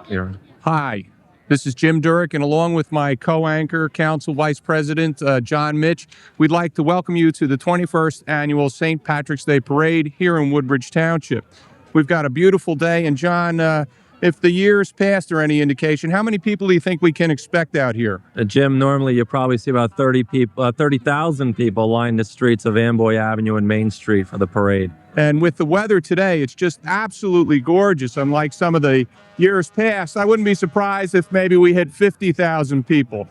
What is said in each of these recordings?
Here. Hi, this is Jim Durick, and along with my co-anchor, Council Vice President John Mitch, we'd like to welcome you to the 21st Annual St. Patrick's Day Parade here in Woodbridge Township. We've got a beautiful day, and John, if the years past are any indication, how many people do you think we can expect out here? Jim, normally you probably see about 30,000 people line the streets of Amboy Avenue and Main Street for the parade. And with the weather today, it's just absolutely gorgeous. Unlike some of the years past, I wouldn't be surprised if maybe we hit 50,000 people.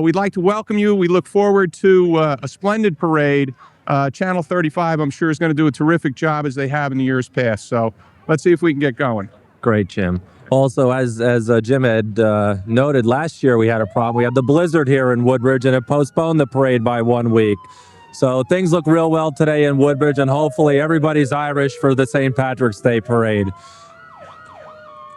We'd like to welcome you. We look forward to a splendid parade. Channel 35, I'm sure, is going to do a terrific job as they have in the years past. So let's see if we can get going. Great, Jim. Also, as Jim had noted, last year we had a problem. We had the blizzard here in Woodbridge, and it postponed the parade by 1 week. So things look real well today in Woodbridge, and hopefully everybody's Irish for the St. Patrick's Day Parade.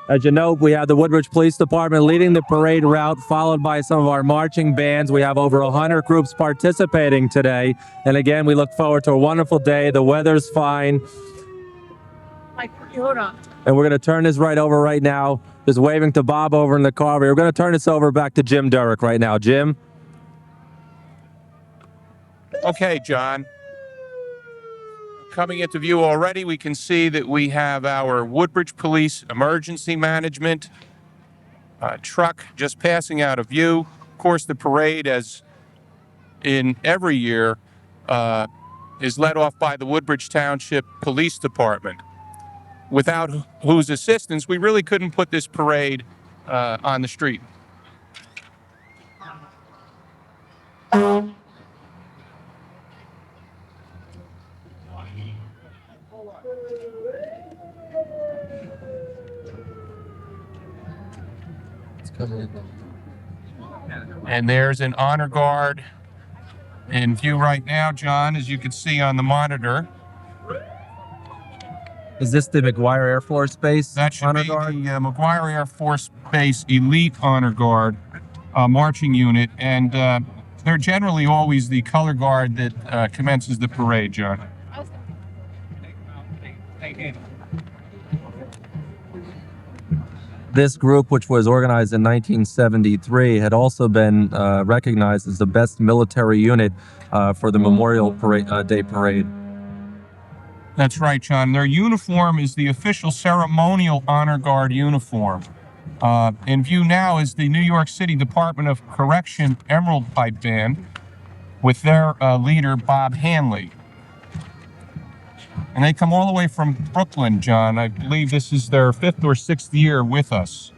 As you know, we have the Woodbridge Police Department leading the parade route, followed by some of our marching bands. We have over 100 groups participating today. And again, we look forward to a wonderful day. The weather's fine. Hold on. And we're going to turn this right over right now. Just waving to Bob over in the car. We're going to turn this over back to Jim Durick right now. Jim? Okay, John. Coming into view already, we can see that we have our Woodbridge Police Emergency Management truck just passing out of view. Of course, the parade, as in every year, is led off by the Woodbridge Township Police Department, without whose assistance we really couldn't put this parade on the street. And there's an honor guard in view right now, John, as you can see on the monitor. Is this the McGuire Air Force Base That should honor be guard? the McGuire Air Force Base Elite Honor Guard marching unit, and they're generally always the color guard that commences the parade, John. This group, which was organized in 1973, had also been recognized as the best military unit for the Memorial Day Parade. That's right, John. Their uniform is the official ceremonial honor guard uniform. In view now is the New York City Department of Correction Emerald Pipe Band with their leader, Bob Hanley. And they come all the way from Brooklyn, John. I believe this is their 5th or 6th year with us.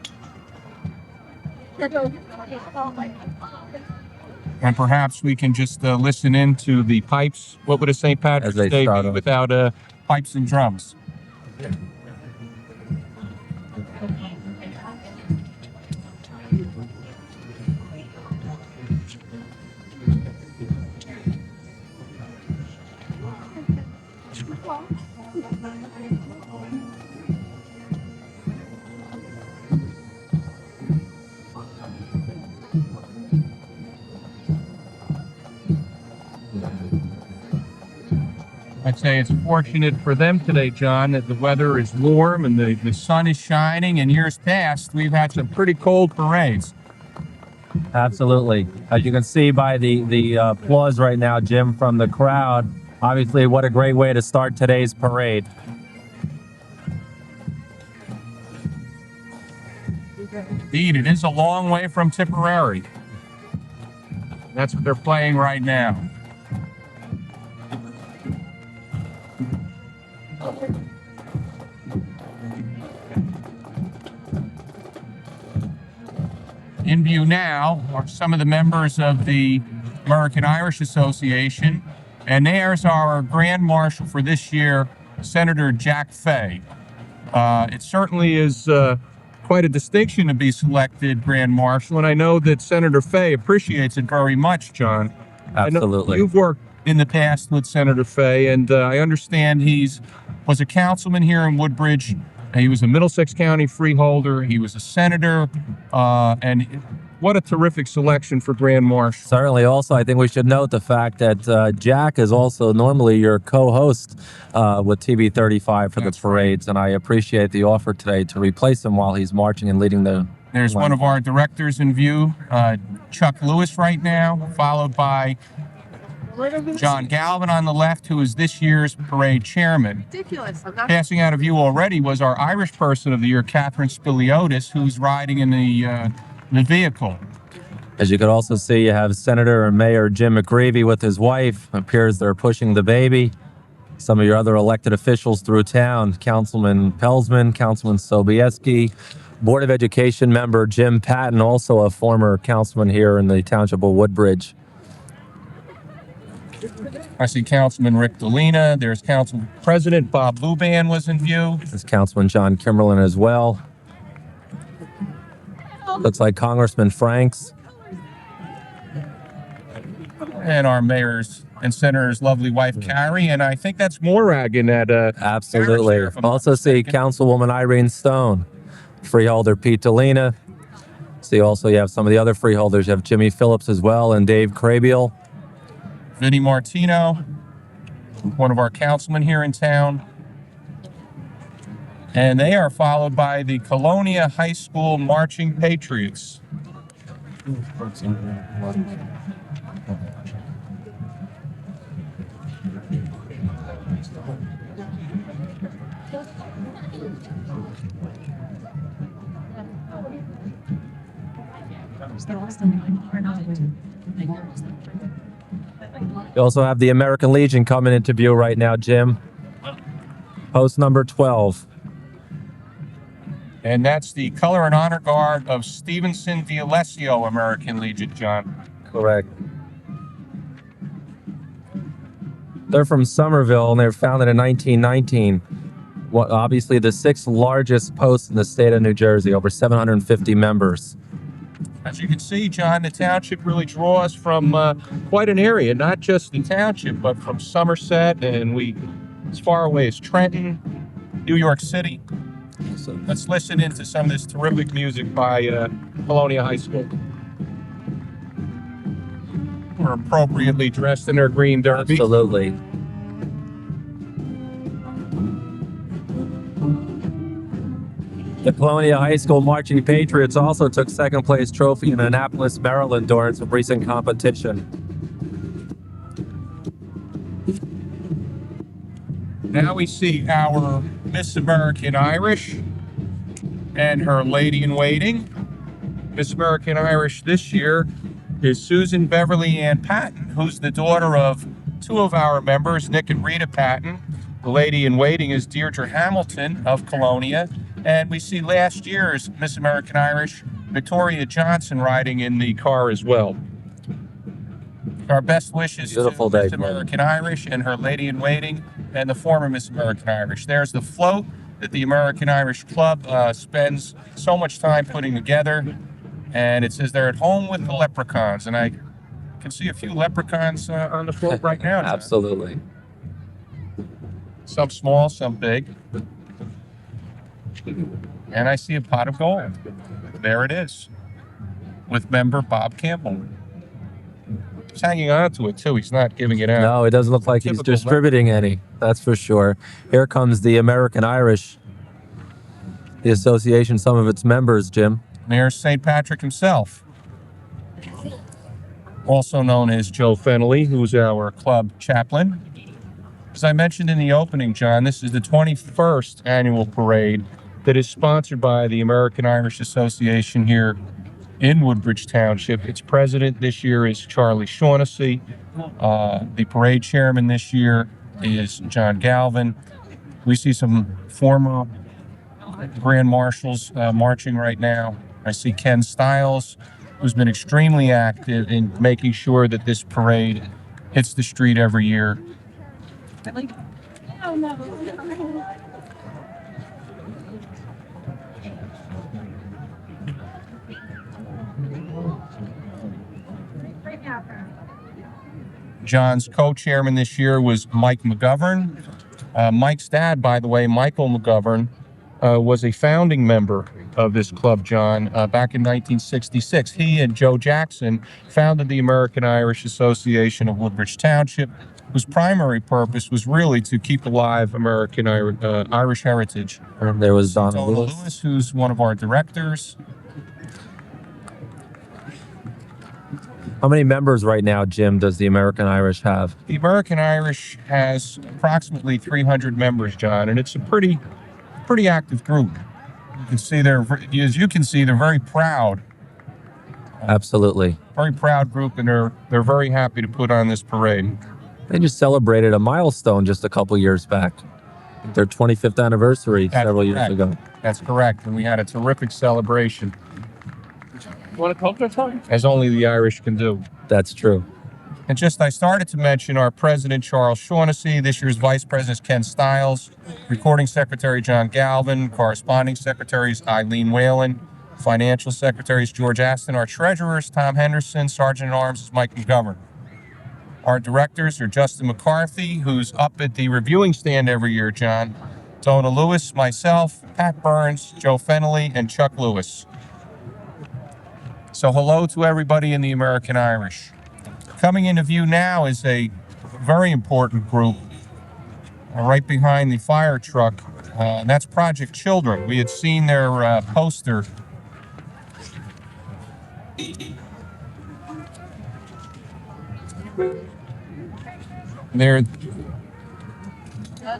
And perhaps we can just listen in to the pipes. What would a St. Patrick's Day be without pipes and drums? I'd say it's fortunate for them today, John, that the weather is warm and the sun is shining. In years past, we've had some pretty cold parades. Absolutely. As you can see by the applause right now, Jim, from the crowd, obviously what a great way to start today's parade. Indeed, it is a long way from Tipperary. That's what they're playing right now. In view now are some of the members of the American Irish Association, and there's our Grand Marshal for this year, Senator Jack Fay. It certainly is quite a distinction to be selected Grand Marshal, and I know that Senator Fay appreciates it very much, John. Absolutely. I know you've worked in the past with Senator Fay, and I understand was a councilman here in Woodbridge. He was a Middlesex County freeholder. He was a senator. And what a terrific selection for Grand Marshal. Certainly. Also, I think we should note the fact that Jack is also normally your co-host with TV 35 for That's the parades, and I appreciate the offer today to replace him while he's marching and leading the. There's one of our directors in view, Chuck Lewis right now, followed by John Galvin on the left, who is this year's parade chairman. Ridiculous. Passing out of view already was our Irish Person of the Year, Catherine Spiliotis, who's riding in the vehicle. As you can also see, you have Senator and Mayor Jim McGreevey with his wife. It appears they're pushing the baby. Some of your other elected officials through town, Councilman Pelsman, Councilman Sobieski, Board of Education member Jim Patton, also a former councilman here in the township of Woodbridge. I see Councilman Rick Dolina. There's Council President Bob Luban was in view. There's Councilman John Kimberlin as well. Looks like Congressman Franks. And our mayor's and senator's lovely wife, Carrie. And I think that's Morag in that. Absolutely. parish, if I'm not Also see mistaken. Councilwoman Irene Stone, freeholder Pete Dolina. See also you have some of the other freeholders. You have Jimmy Phillips as well and Dave Crabiel. Vinnie Martino, one of our councilmen here in town. And they are followed by the Colonia High School Marching Patriots. You also have the American Legion coming into view right now, Jim. Post number 12. And that's the Color and Honor Guard of Stevenson D'Alessio American Legion, John. Correct. They're from Somerville, and they were founded in 1919. Obviously the sixth largest post in the state of New Jersey, over 750 members. As you can see, John, the township really draws from quite an area, not just the township, but from Somerset, and as far away as Trenton, New York City. So let's listen into some of this terrific music by Colonia High School. We're appropriately dressed in their green derby. Absolutely. The Colonia High School Marching Patriots also took second place trophy in Annapolis, Maryland during some recent competition. Now we see our Miss American Irish and her lady-in-waiting. Miss American Irish this year is Susan Beverly Ann Patton, who's the daughter of two of our members, Nick and Rita Patton. The lady-in-waiting is Deirdre Hamilton of Colonia. And we see last year's Miss American Irish, Victoria Johnson, riding in the car as well. Our best wishes Beautiful to day, Miss American Irish and her lady-in-waiting and the former Miss American Irish. There's the float that the American Irish Club spends so much time putting together. And it says they're at home with the leprechauns. And I can see a few leprechauns on the float right now, John. Absolutely. Some small, some big. And I see a pot of gold. There it is, with member Bob Campbell. He's hanging on to it, too. He's not giving it out. No, it doesn't look like he's Typical distributing any. That's for sure. Here comes the American Irish, the association, some of its members, Jim. There's St. Patrick himself, also known as Joe Fennelly, who's our club chaplain. As I mentioned in the opening, John, this is the 21st annual parade that is sponsored by the American Irish Association here in Woodbridge Township. Its president this year is Charlie Shaughnessy. The parade chairman this year is John Galvin. We see some former grand marshals marching right now. I see Ken Stiles, who's been extremely active in making sure that this parade hits the street every year. Oh, no. John's co-chairman this year was Mike McGovern. Mike's dad, by the way, Michael McGovern, was a founding member of this club, John, back in 1966. He and Joe Jackson founded the American Irish Association of Woodbridge Township, whose primary purpose was really to keep alive American Irish heritage. And there was Donna Donna Lewis. Lewis, who's one of our directors. How many members right now, Jim, does the American Irish have? The American Irish has approximately 300 members, John, and it's a pretty active group. You can see as you can see, they're very proud. Absolutely. Very proud group, and they're very happy to put on this parade. They just celebrated a milestone just a couple years back. Their 25th anniversary several years ago. That's correct, and we had a terrific celebration. You want to talk or something? As only the Irish can do. That's true. And I started to mention our president, Charles Shaughnessy, this year's vice president, Ken Stiles, recording secretary, John Galvin, corresponding secretaries, Eileen Whalen, financial secretaries, George Aston, our treasurers, Tom Henderson, Sergeant-at-Arms is Mike McGovern. Our directors are Justin McCarthy, who's up at the reviewing stand every year, John, Donna Lewis, myself, Pat Burns, Joe Fennelly, and Chuck Lewis. So hello to everybody in the American Irish. Coming into view now is a very important group right behind the fire truck, and that's Project Children. We had seen their poster.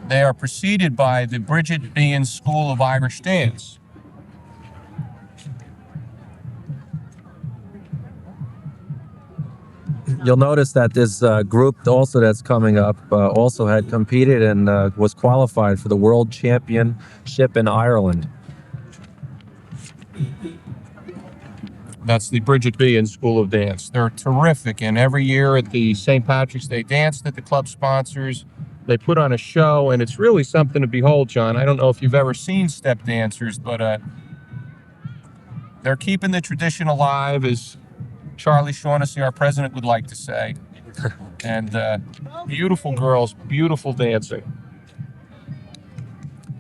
They are preceded by the Bridget Behan School of Irish Dance. You'll notice that this group also that's coming up also had competed and was qualified for the World Championship in Ireland. That's the Bridget Behan School of Dance. They're terrific, and every year at the St. Patrick's Day dance that the club sponsors, they put on a show, and it's really something to behold, John. I don't know if you've ever seen step dancers, but they're keeping the tradition alive, as Charlie Shaughnessy, our president, would like to say. And beautiful girls, beautiful dancing.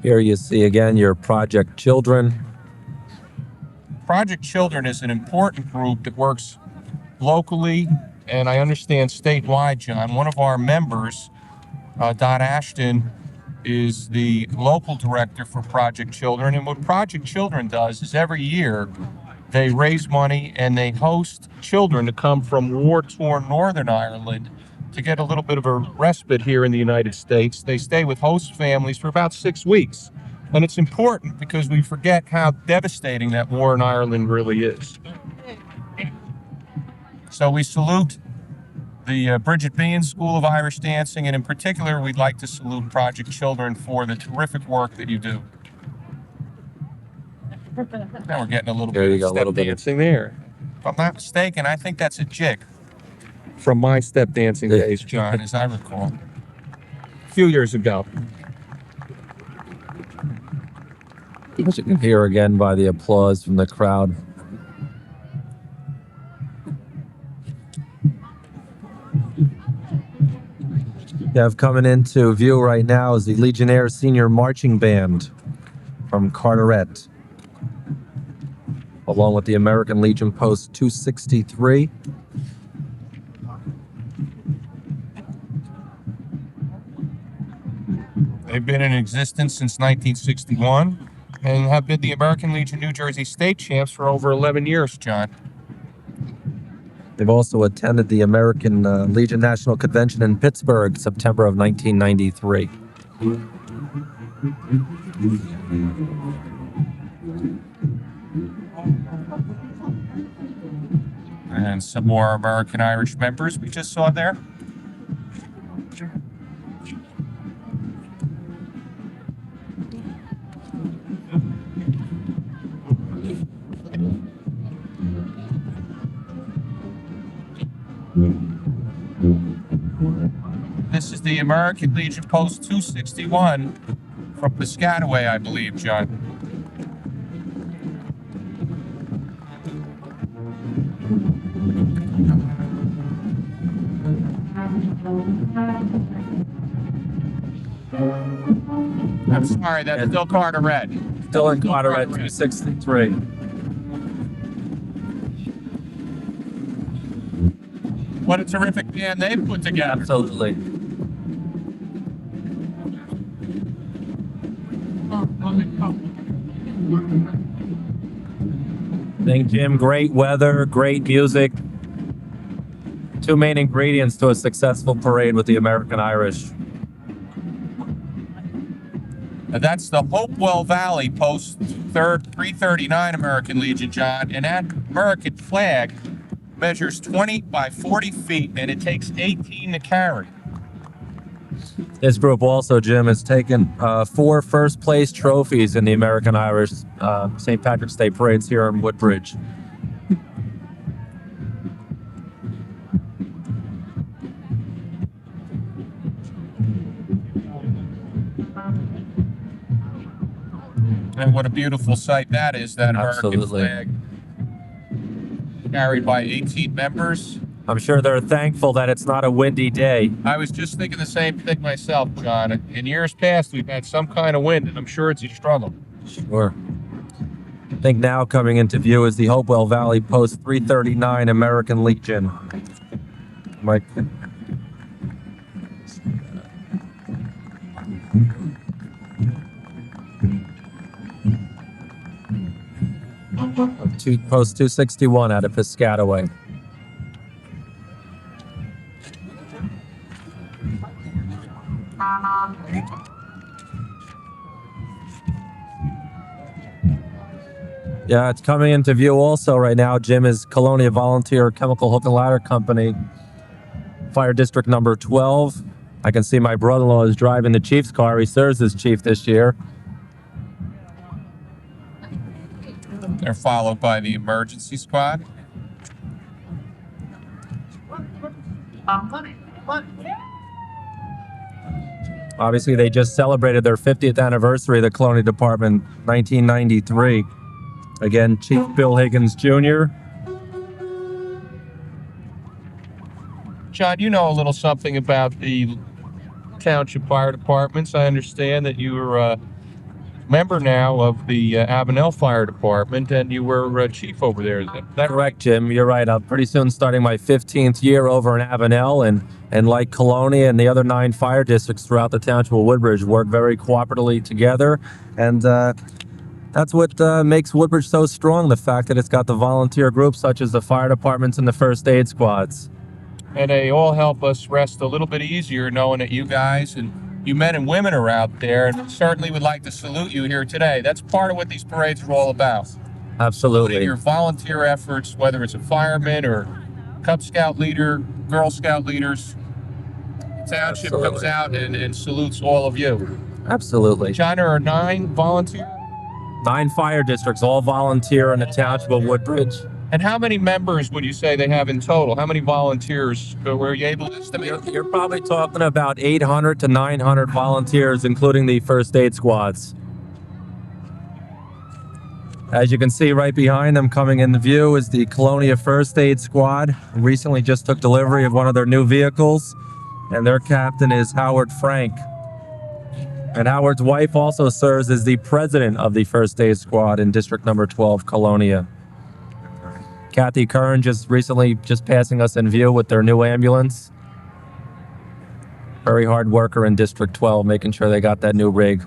Here you see again your Project Children. Project Children is an important group that works locally and I understand statewide, John. One of our members, Dot Ashton, is the local director for Project Children. And what Project Children does is every year they raise money and they host children to come from war-torn Northern Ireland to get a little bit of a respite here in the United States. They stay with host families for about 6 weeks. And it's important because we forget how devastating that war in Ireland really is. So we salute the Bridget Behan School of Irish Dancing, and in particular, we'd like to salute Project Children for the terrific work that you do. Now we're getting a little bit of step dancing there. If I'm not mistaken, I think that's a jig from my step dancing days, John, as I recall, a few years ago. As you can hear again by the applause from the crowd. You have coming into view right now is the Legionnaire Senior Marching Band from Carteret, along with the American Legion Post 263. They've been in existence since 1961 and have been the American Legion New Jersey State Champs for over 11 years, John. They've also attended the American Legion National Convention in Pittsburgh, September of 1993. And some more American Irish members we just saw there. This is the American Legion Post 261 from Piscataway, I believe, John. I'm sorry, that's still Carteret. Dylan Carteret, 263. What a terrific band they've put together. Absolutely. Thank Jim. Great weather, great music. Two main ingredients to a successful parade with the American Irish. That's the Hopewell Valley Post 339 American Legion, John, and that American flag measures 20 by 40 feet, and it takes 18 to carry. This group also, Jim, has taken 4 first-place trophies in the American Irish St. Patrick's Day parades here in Woodbridge. And what a beautiful sight that is, that American Absolutely. flag carried by 18 members. I'm sure they're thankful that it's not a windy day. I was just thinking the same thing myself, John. In years past, we've had some kind of wind, and I'm sure it's a struggle. Sure. I think now coming into view is the Hopewell Valley Post 339 American Legion. Mike. Post 261 out of Piscataway. Yeah, it's coming into view also right now, Jim, is Colonia Volunteer Chemical Hook and Ladder Company, Fire District number 12. I can see my brother-in-law is driving the chief's car. He serves as chief this year. They're followed by the emergency squad. Obviously, they just celebrated their 50th anniversary of the Colonia Department, 1993. Again, Chief Bill Higgins Jr. John, you know a little something about the township fire departments. I understand that you were a member now of the Avenel Fire Department, and you were chief over there. Is that Correct, Jim. You're right. I'm pretty soon starting my 15th year over in Avenel, and like Colonia and the other 9 fire districts throughout the township of Woodbridge, work very cooperatively together. And that's what makes Woodbridge so strong, the fact that it's got the volunteer groups such as the fire departments and the first aid squads. And they all help us rest a little bit easier knowing that you guys and you men and women are out there, and certainly would like to salute you here today. That's part of what these parades are all about. Absolutely. Your volunteer efforts, whether it's a fireman or Cub Scout leader, Girl Scout leaders, the township comes out and salutes all of you. Absolutely. John, there are 9 volunteers. 9 fire districts, all volunteer in the township of Woodbridge. And how many members would you say they have in total? How many volunteers were you able to estimate? You're probably talking about 800 to 900 volunteers, including the first aid squads. As you can see right behind them coming into view is the Colonia First Aid Squad. Recently just took delivery of one of their new vehicles, and their captain is Howard Frank. And Howard's wife also serves as the president of the First Aid Squad in District number 12, Colonia. Kathy Kern just passing us in view with their new ambulance. Very hard worker in District 12, making sure they got that new rig.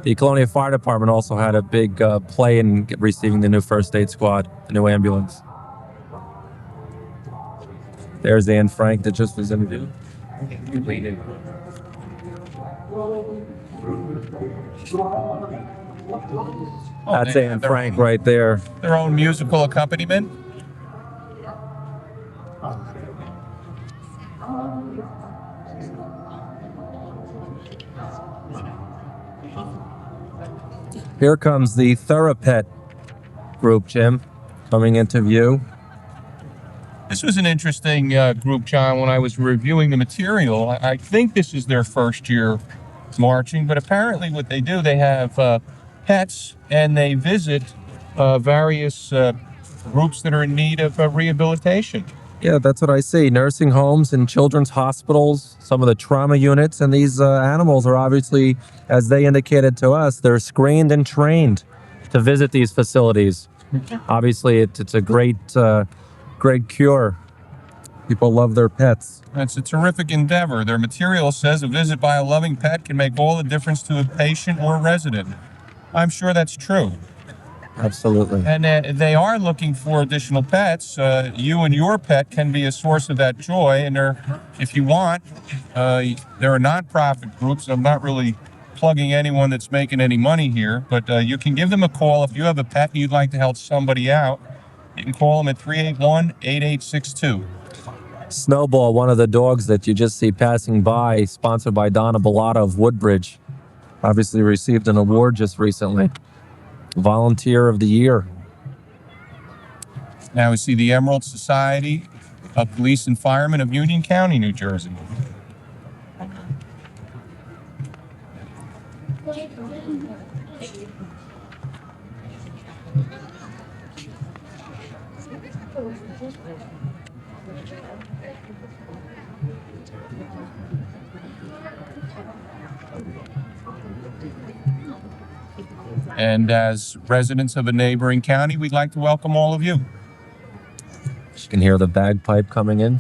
The Colonia Fire Department also had a big play in receiving the new First Aid Squad, the new ambulance. There's Anne Frank that just was in view. That's Anne Frank right there. Their own musical accompaniment. Here comes the Therapet group, Jim, coming into view. This was an interesting group, John, when I was reviewing the material. I think this is their first year marching, but apparently what they do, they have pets, and they visit various groups that are in need of rehabilitation. Yeah, that's what I see. Nursing homes and children's hospitals, some of the trauma units, and these animals are obviously, as they indicated to us, they're screened and trained to visit these facilities. Obviously, it's a great cure. People love their pets. It's a terrific endeavor. Their material says a visit by a loving pet can make all the difference to a patient or resident. I'm sure that's true. Absolutely. And they are looking for additional pets. You and your pet can be a source of that joy. And if you want, there are nonprofit groups. I'm not really plugging anyone that's making any money here, but you can give them a call if you have a pet and you'd like to help somebody out. You can call them at 381-8862. Snowball, one of the dogs that you just see passing by, sponsored by Donna Bellata of Woodbridge, obviously received an award just recently. Volunteer of the Year. Now we see the Emerald Society of Police and Firemen of Union County, New Jersey. And as residents of a neighboring county, we'd like to welcome all of you. You can hear the bagpipe coming in.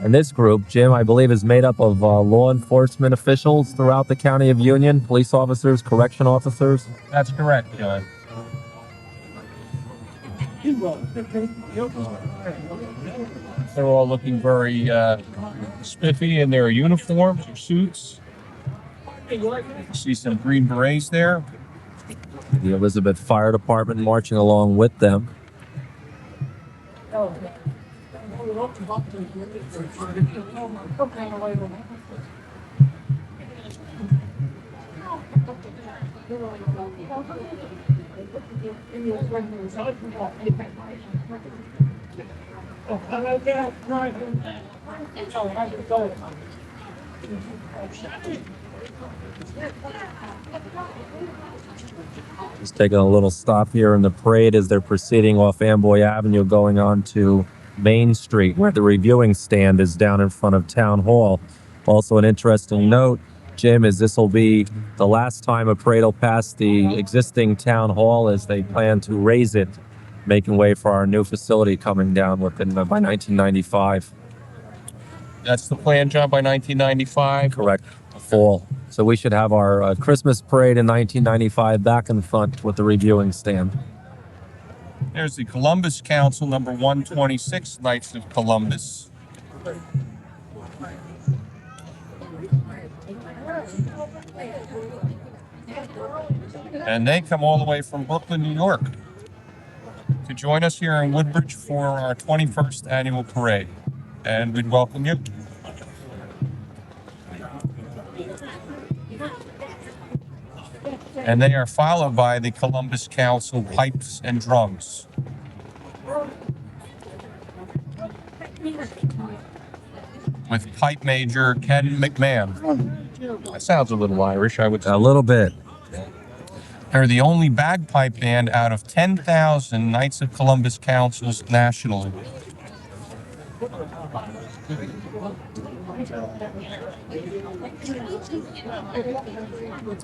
And this group, Jim, I believe, is made up of law enforcement officials throughout the County of Union, police officers, correction officers. That's correct, John. They're all looking very spiffy in their uniforms or suits. You see some Green Berets there. The Elizabeth Fire Department marching along with them. Just taking a little stop here in the parade as they're proceeding off Amboy Avenue, going on to Main Street, where the reviewing stand is down in front of Town Hall. Also, an interesting note, Jim, is this will be the last time a parade will pass the existing Town Hall, as they plan to raise it, making way for our new facility coming down by 1995. That's the plan, John, by 1995? Correct. Fall. So we should have our Christmas parade in 1995 back in front with the reviewing stand. There's the Columbus Council, number 126, Knights of Columbus. And they come all the way from Brooklyn, New York, to join us here in Woodbridge for our 21st annual parade. And we'd welcome you. And they are followed by the Columbus Council Pipes and Drums. With Pipe Major Ken McMahon. That sounds a little Irish, I would say. A little bit. They're the only bagpipe band out of 10,000 Knights of Columbus councils nationally.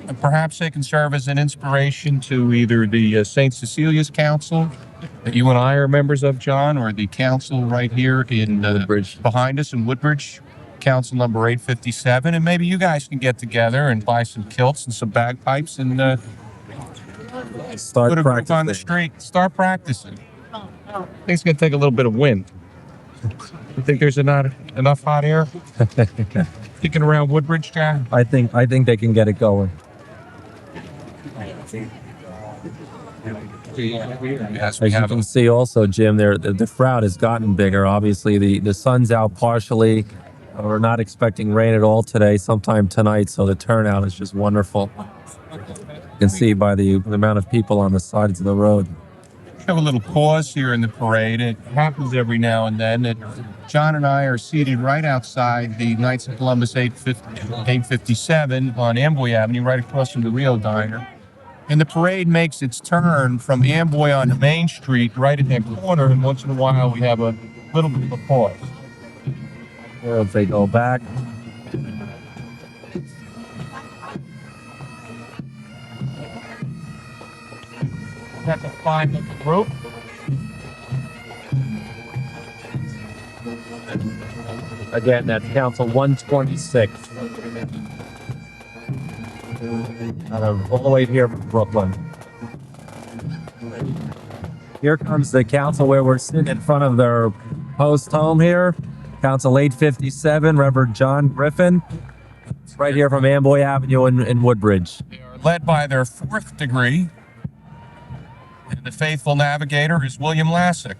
And perhaps they can serve as an inspiration to either the St. Cecilia's Council that you and I are members of, John, or the council right here in Woodbridge, behind us in Woodbridge, council number 857. And maybe you guys can get together and buy some kilts and some bagpipes and start put a group practicing on the street. Start practicing. I think it's going to take a little bit of wind. You think there's not enough hot air kicking around Woodbridge, John? I think they can get it going. Yes, As you can see also, Jim, the crowd has gotten bigger. Obviously, the sun's out partially. We're not expecting rain at all today, sometime tonight, so the turnout is just wonderful. You can see by the amount of people on the sides of the road. have a little pause here in the parade. It happens every now and then that John and I are seated right outside the Knights of Columbus 857 on Amboy Avenue, right across from the Rio Diner. And the parade makes its turn from Amboy onto Main Street right at that corner, and once in a while we have a little bit of a pause. Or if they go back. That's a fine looking group. Again, that's Council 126. All the way here from Brooklyn. Here comes the council where we're sitting in front of their post home here. Council 857, Reverend John Griffin. It's right here from Amboy Avenue in Woodbridge. They are led by their 4th degree. And the faithful navigator is William Lassick.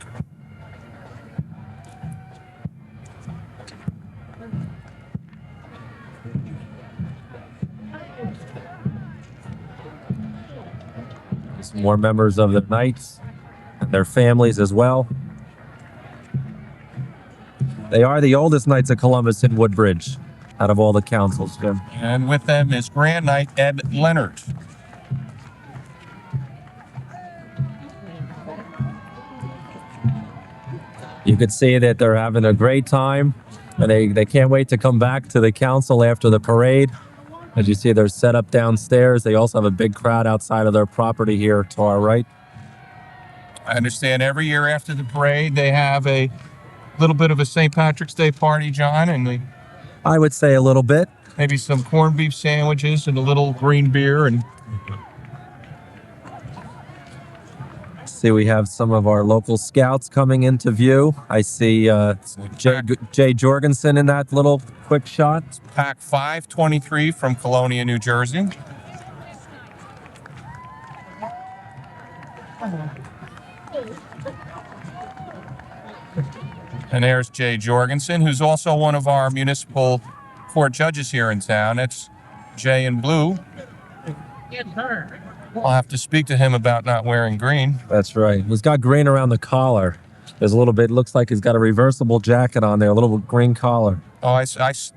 Some more members of the Knights and their families as well. They are the oldest Knights of Columbus in Woodbridge out of all the councils, Jim. And with them is Grand Knight Ed Leonard. You could see that they're having a great time, and they can't wait to come back to the council after the parade. As you see, they're set up downstairs. They also have a big crowd outside of their property here to our right. I understand every year after the parade they have a little bit of a St. Patrick's Day party, John, and I would say a little bit. maybe some corned beef sandwiches and a little green beer. And See, we have some of our local scouts coming into view. I see Jay Jorgensen in that little quick shot. Pack 523 from Colonia, New Jersey. And there's Jay Jorgensen, who's also one of our municipal court judges here in town. That's Jay in blue. I'll have to speak to him about not wearing green. That's right. He's got green around the collar. There's a little bit, looks like he's got a reversible jacket on there, a little green collar. Oh, I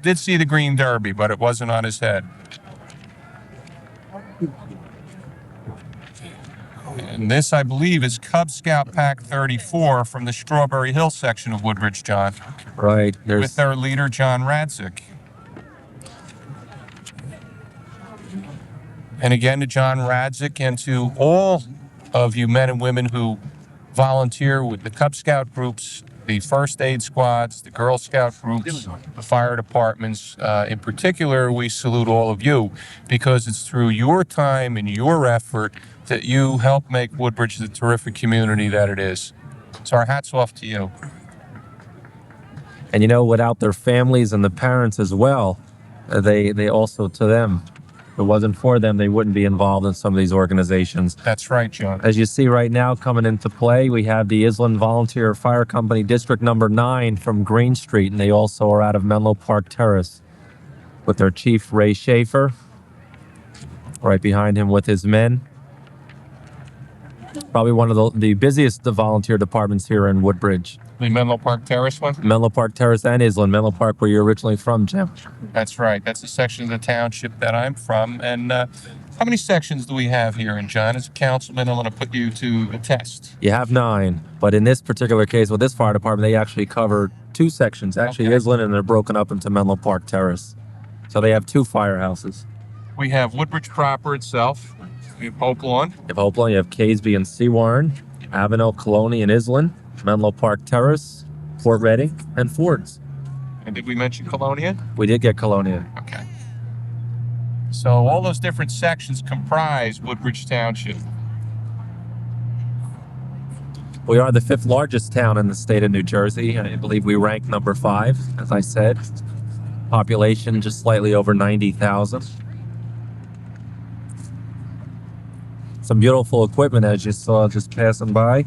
did see the green derby, but it wasn't on his head. And this, I believe, is Cub Scout Pack 34 from the Strawberry Hill section of Woodbridge, John. Right. With their leader, John Radzik. And again, to John Radzik and to all of you men and women who volunteer with the Cub Scout groups, the first aid squads, the Girl Scout groups, the fire departments. In particular, we salute all of you because it's through your time and your effort that you help make Woodbridge the terrific community that it is. So our hats off to you. And you know, without their families and the parents as well, they also, to them, if it wasn't for them, they wouldn't be involved in some of these organizations. That's right, John. As you see right now coming into play, we have the Island Volunteer Fire Company District Number 9 from Green Street, and they also are out of Menlo Park Terrace with their chief, Ray Schaefer, right behind him with his men. Probably one of the busiest volunteer departments here in Woodbridge. The Menlo Park Terrace one? Menlo Park Terrace and Island. Menlo Park, where you're originally from, Jim. That's right. That's the section of the township that I'm from. And how many sections do we have here? And John, as a councilman, I'm going to put you to a test. You have 9, but in this particular case, with this fire department, they actually cover 2 sections. Actually, Okay. Island, and they're broken up into Menlo Park Terrace. So they have 2 firehouses. We have Woodbridge proper itself. We have Hope Lawn. You have Hopewell, you have Casby and Seawarren, Avenel, Colony, and Island, Menlo Park Terrace, Fort Reading, and Fords. And did we mention Colonia? We did get Colonia. Okay. So all those different sections comprise Woodbridge Township. We are the 5th largest town in the state of New Jersey. I believe we rank number 5, as I said. Population just slightly over 90,000. Some beautiful equipment, as you saw just passing by.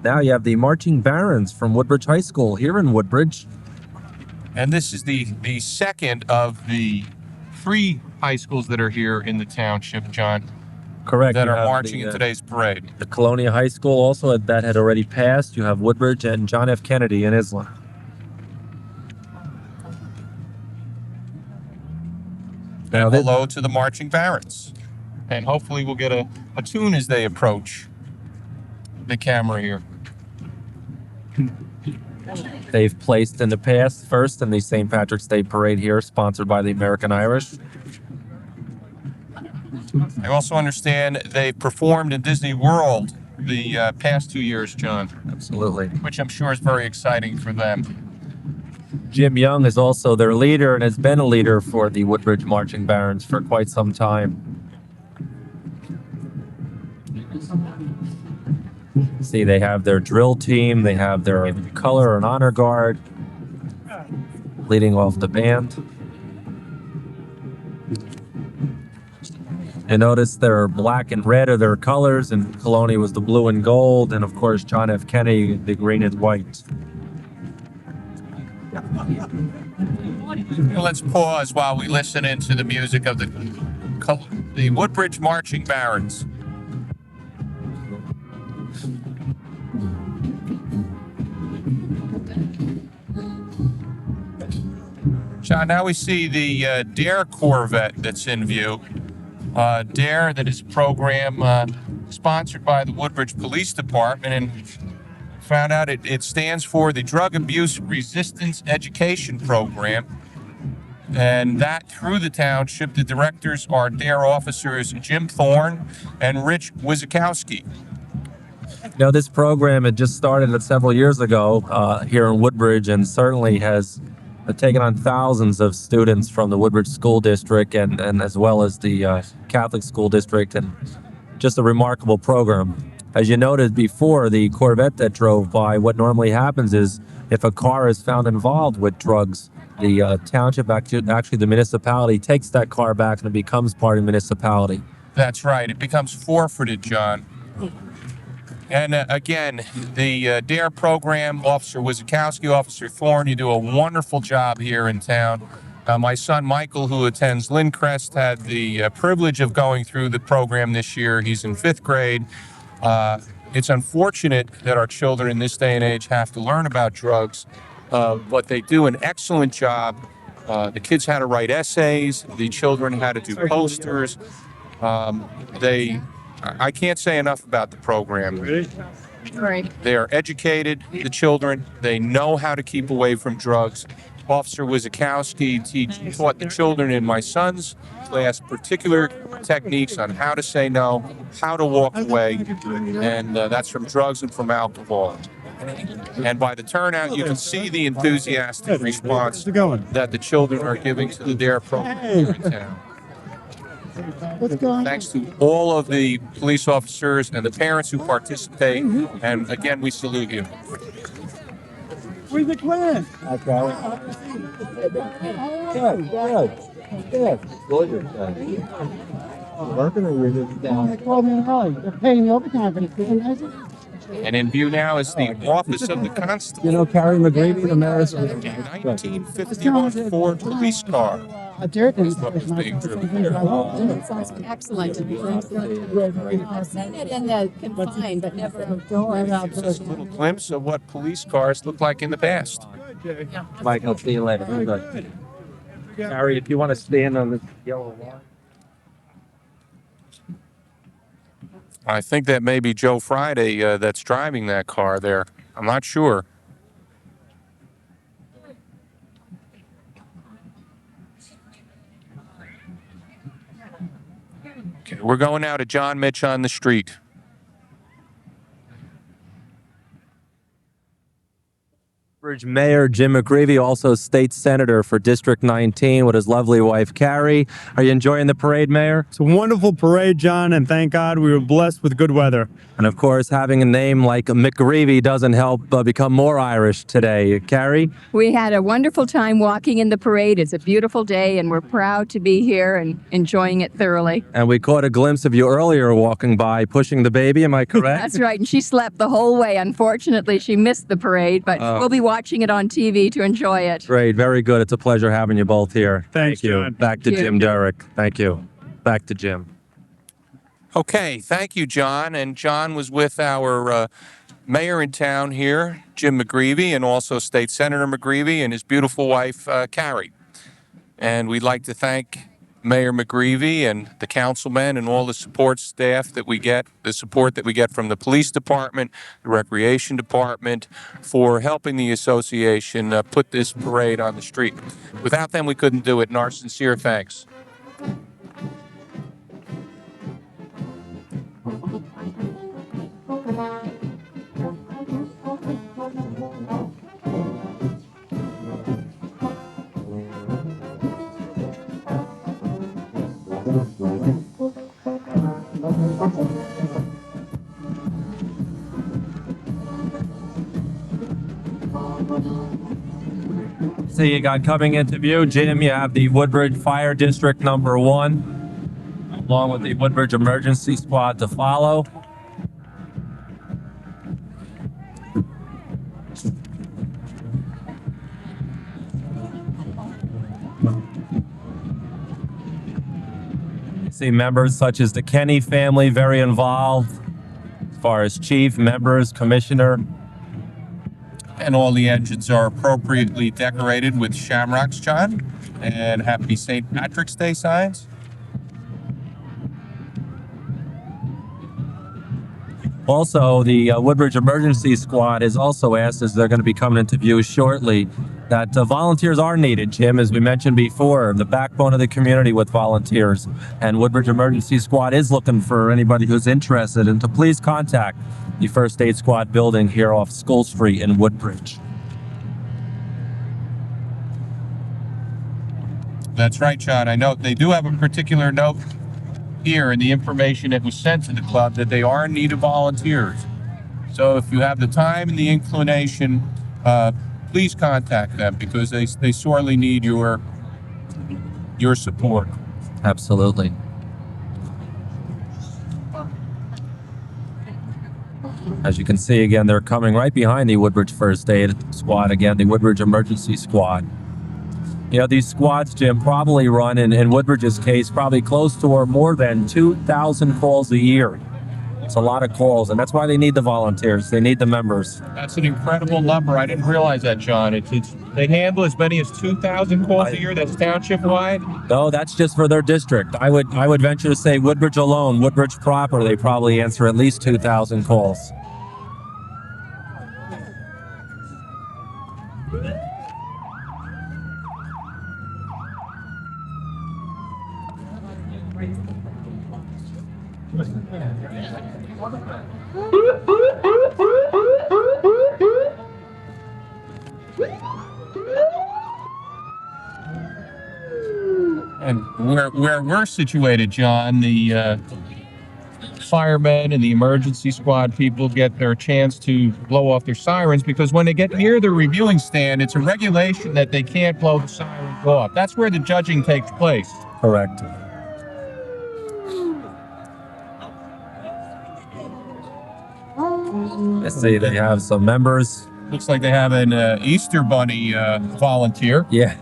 Now you have the Marching Barons from Woodbridge High School here in Woodbridge. And this is the second of the 3 high schools that are here in the township, John. Correct. that You are have marching in today's parade. the Colonia High School also that had already passed. You have Woodbridge and John F. Kennedy in Islam. And hello to the marching barons. And hopefully we'll get a tune as they approach the camera here. They've placed in the past first in the St. Patrick's Day Parade here, sponsored by the American Irish. I also understand they performed in Disney World the past 2 years, John. Absolutely. Which I'm sure is very exciting for them. Jim Young is also their leader and has been a leader for the Woodbridge Marching Barons for quite some time. See, they have their drill team, they have their color and honor guard leading off the band. And notice their black and red are their colors, and Colonia was the blue and gold, and of course John F. Kennedy, the green and white. Let's pause while we listen into the music of the Woodbridge Marching Barons. John, now we see the Dare Corvette that's in view. Dare, that is a program sponsored by the Woodbridge Police Department, and found out it stands for the Drug Abuse Resistance Education Program. And that through the township, the directors are Dare officers Jim Thorne and Rich Wizakowski. Now, this program had just started several years ago here in Woodbridge, and certainly has taken on thousands of students from the Woodbridge School District and as well as the Catholic School District, and just a remarkable program. As you noted before, the Corvette that drove by, what normally happens is if a car is found involved with drugs, the township, actually the municipality, takes that car back and it becomes part of the municipality. That's right. It becomes forfeited, John. And again, the DARE program, Officer Wizakowski, Officer Thorne, you do a wonderful job here in town. My son Michael, who attends Lindcrest, had the privilege of going through the program this year. He's in 5th grade. It's unfortunate that our children in this day and age have to learn about drugs, but they do an excellent job. The kids had to write essays. The children had to do posters. I can't say enough about the program. Right. They are educated, the children. They know how to keep away from drugs. Officer Wizakowski taught the children in my son's class particular techniques on how to say no, how to walk away, and that's from drugs and from alcohol. And by the turnout, you can see the enthusiastic response that the children are giving to the DARE program here in town. Thanks to all of the police officers and the parents who participate, and again, we salute you. Where's the clan? Working or you're just down? They called me in early. They're paying me overtime for this. And in view now is the Office of the Constable. You know, Carrie McGreevy, the mayor's. A 1951 Ford police car. A dirt Is what was being driven. Sounds excellent. I've seen it in the confined, but never outdoors. Just a little glimpse of what police cars looked like in the past. Mike, I'll see you later. Good. Carrie, if you want to stand on this yellow line. I think that may be Joe Friday that's driving that car there. I'm not sure. Okay, we're going now to John Mitch on the street. Woodbridge Mayor Jim McGreevy, also state senator for District 19 with his lovely wife Carrie. Are you enjoying the parade, Mayor? It's a wonderful parade, John, and thank God we were blessed with good weather. And of course, having a name like McGreevy doesn't help become more Irish today. Carrie? We had a wonderful time walking in the parade. It's a beautiful day, and we're proud to be here and enjoying it thoroughly. And we caught a glimpse of you earlier walking by, pushing the baby. Am I correct? That's right, and she slept the whole way. Unfortunately, she missed the parade, but we'll be watching it on TV to enjoy it. Great, very good. It's a pleasure having you both here. Thanks, Thank you. John. Back to Thank you. Jim Derrick. Thank you. Back to Jim. Okay, thank you, John. And John was with our mayor in town here, Jim McGreevy, and also State Senator McGreevy and his beautiful wife, Carrie. And we'd like to thank Mayor McGreevy and the councilmen and all the support staff that we get, the support that we get from the police department, the recreation department, for helping the association put this parade on the street. Without them, we couldn't do it, and our sincere thanks. So you got coming into view, Jim, you have the Woodbridge Fire District number 1, along with the Woodbridge Emergency Squad to follow. You see members such as the Kenny family very involved, as far as chief, members, commissioner. And all the engines are appropriately decorated with shamrocks, John, and happy St. Patrick's Day signs. Also, the Woodbridge Emergency Squad is also asked, as they're going to be coming into view shortly, that volunteers are needed, Jim, as we mentioned before, the backbone of the community with volunteers. And Woodbridge Emergency Squad is looking for anybody who's interested, and to please contact the First Aid Squad building here off School Street in Woodbridge. That's right, John. I know they do have a particular note here in the information that was sent to the club that they are in need of volunteers. So if you have the time and the inclination, please contact them, because they sorely need your support. Absolutely. As you can see, again, they're coming right behind the Woodbridge First Aid Squad, again, the Woodbridge Emergency Squad. You know, these squads, Jim, probably run, in Woodbridge's case, probably close to or more than 2,000 calls a year. It's a lot of calls, and that's why they need the volunteers. They need the members. That's an incredible number. I didn't realize that, John. They handle as many as 2,000 calls a year. That's township-wide? No, that's just for their district. I would venture to say Woodbridge alone, Woodbridge proper, they probably answer at least 2,000 calls. And where we're situated, John, the firemen and the emergency squad people get their chance to blow off their sirens, because when they get near the reviewing stand, it's a regulation that they can't blow the sirens off. That's where the judging takes place. Correct. Let's see, they have some members. Looks like they have an Easter Bunny volunteer. Yeah.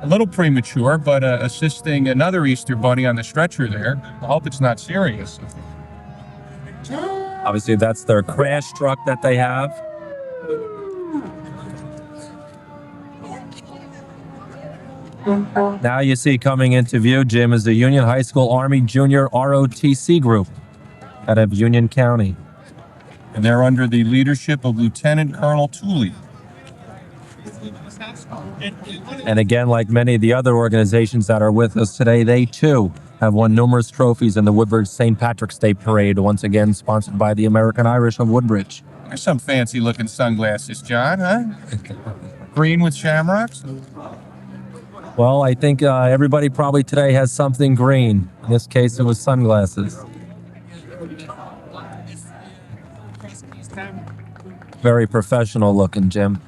A little premature, but assisting another Easter Bunny on the stretcher there. I hope it's not serious. Obviously, that's their crash truck that they have. Now you see coming into view, Jim, is the Union High School Army Junior ROTC group out of Union County. And they're under the leadership of Lieutenant Colonel Tooley. And again, like many of the other organizations that are with us today, they too have won numerous trophies in the Woodbridge St. Patrick's Day Parade, once again sponsored by the American Irish of Woodbridge. There's some fancy looking sunglasses, John, huh? Green with shamrocks? Well, I think everybody probably today has something green. In this case, it was sunglasses. Very professional looking, Jim.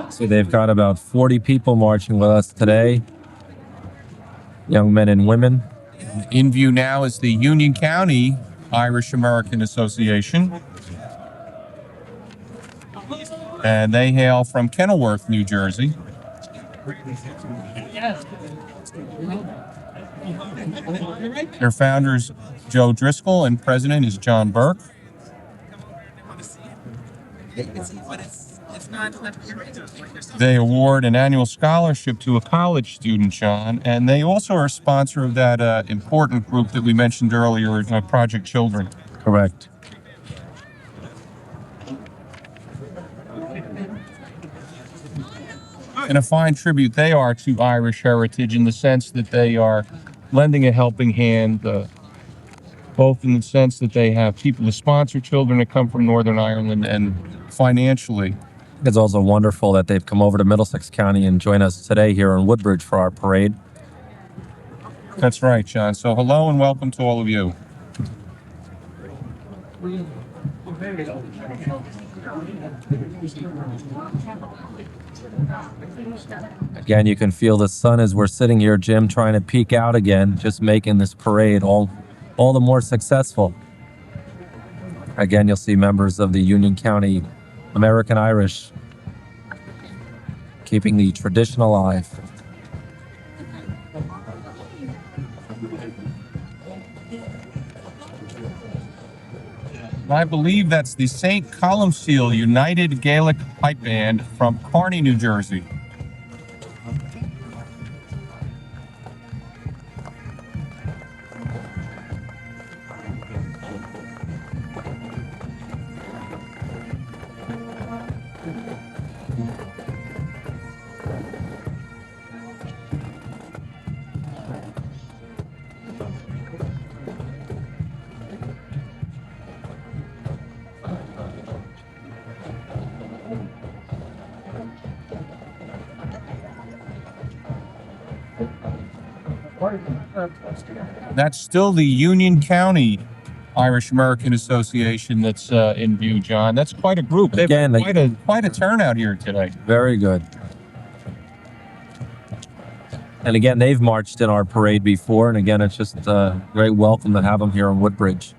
So they've got about 40 people marching with us today. Young men and women. In view now is the Union County Irish American Association. And they hail from Kenilworth, New Jersey. Their founder is Joe Driscoll and president is John Burke. They award an annual scholarship to a college student, John, and they also are a sponsor of that important group that we mentioned earlier, Project Children. Correct. And a fine tribute they are to Irish heritage in the sense that they are lending a helping hand, both in the sense that they have people who sponsor children that come from Northern Ireland and financially. It's also wonderful that they've come over to Middlesex County and join us today here in Woodbridge for our parade. That's right, John. So hello and welcome to all of you. Again, you can feel the sun as we're sitting here, Jim, trying to peek out again, just making this parade all the more successful. Again, you'll see members of the Union County American Irish keeping the tradition alive. I believe that's the St. Columcille United Gaelic Pipe Band from Kearney, New Jersey. That's still the Union County Irish American Association that's in view, John. That's quite a group. They've Again, quite a turnout here today. Very good. And again, they've marched in our parade before, and again, it's just a great welcome to have them here in Woodbridge.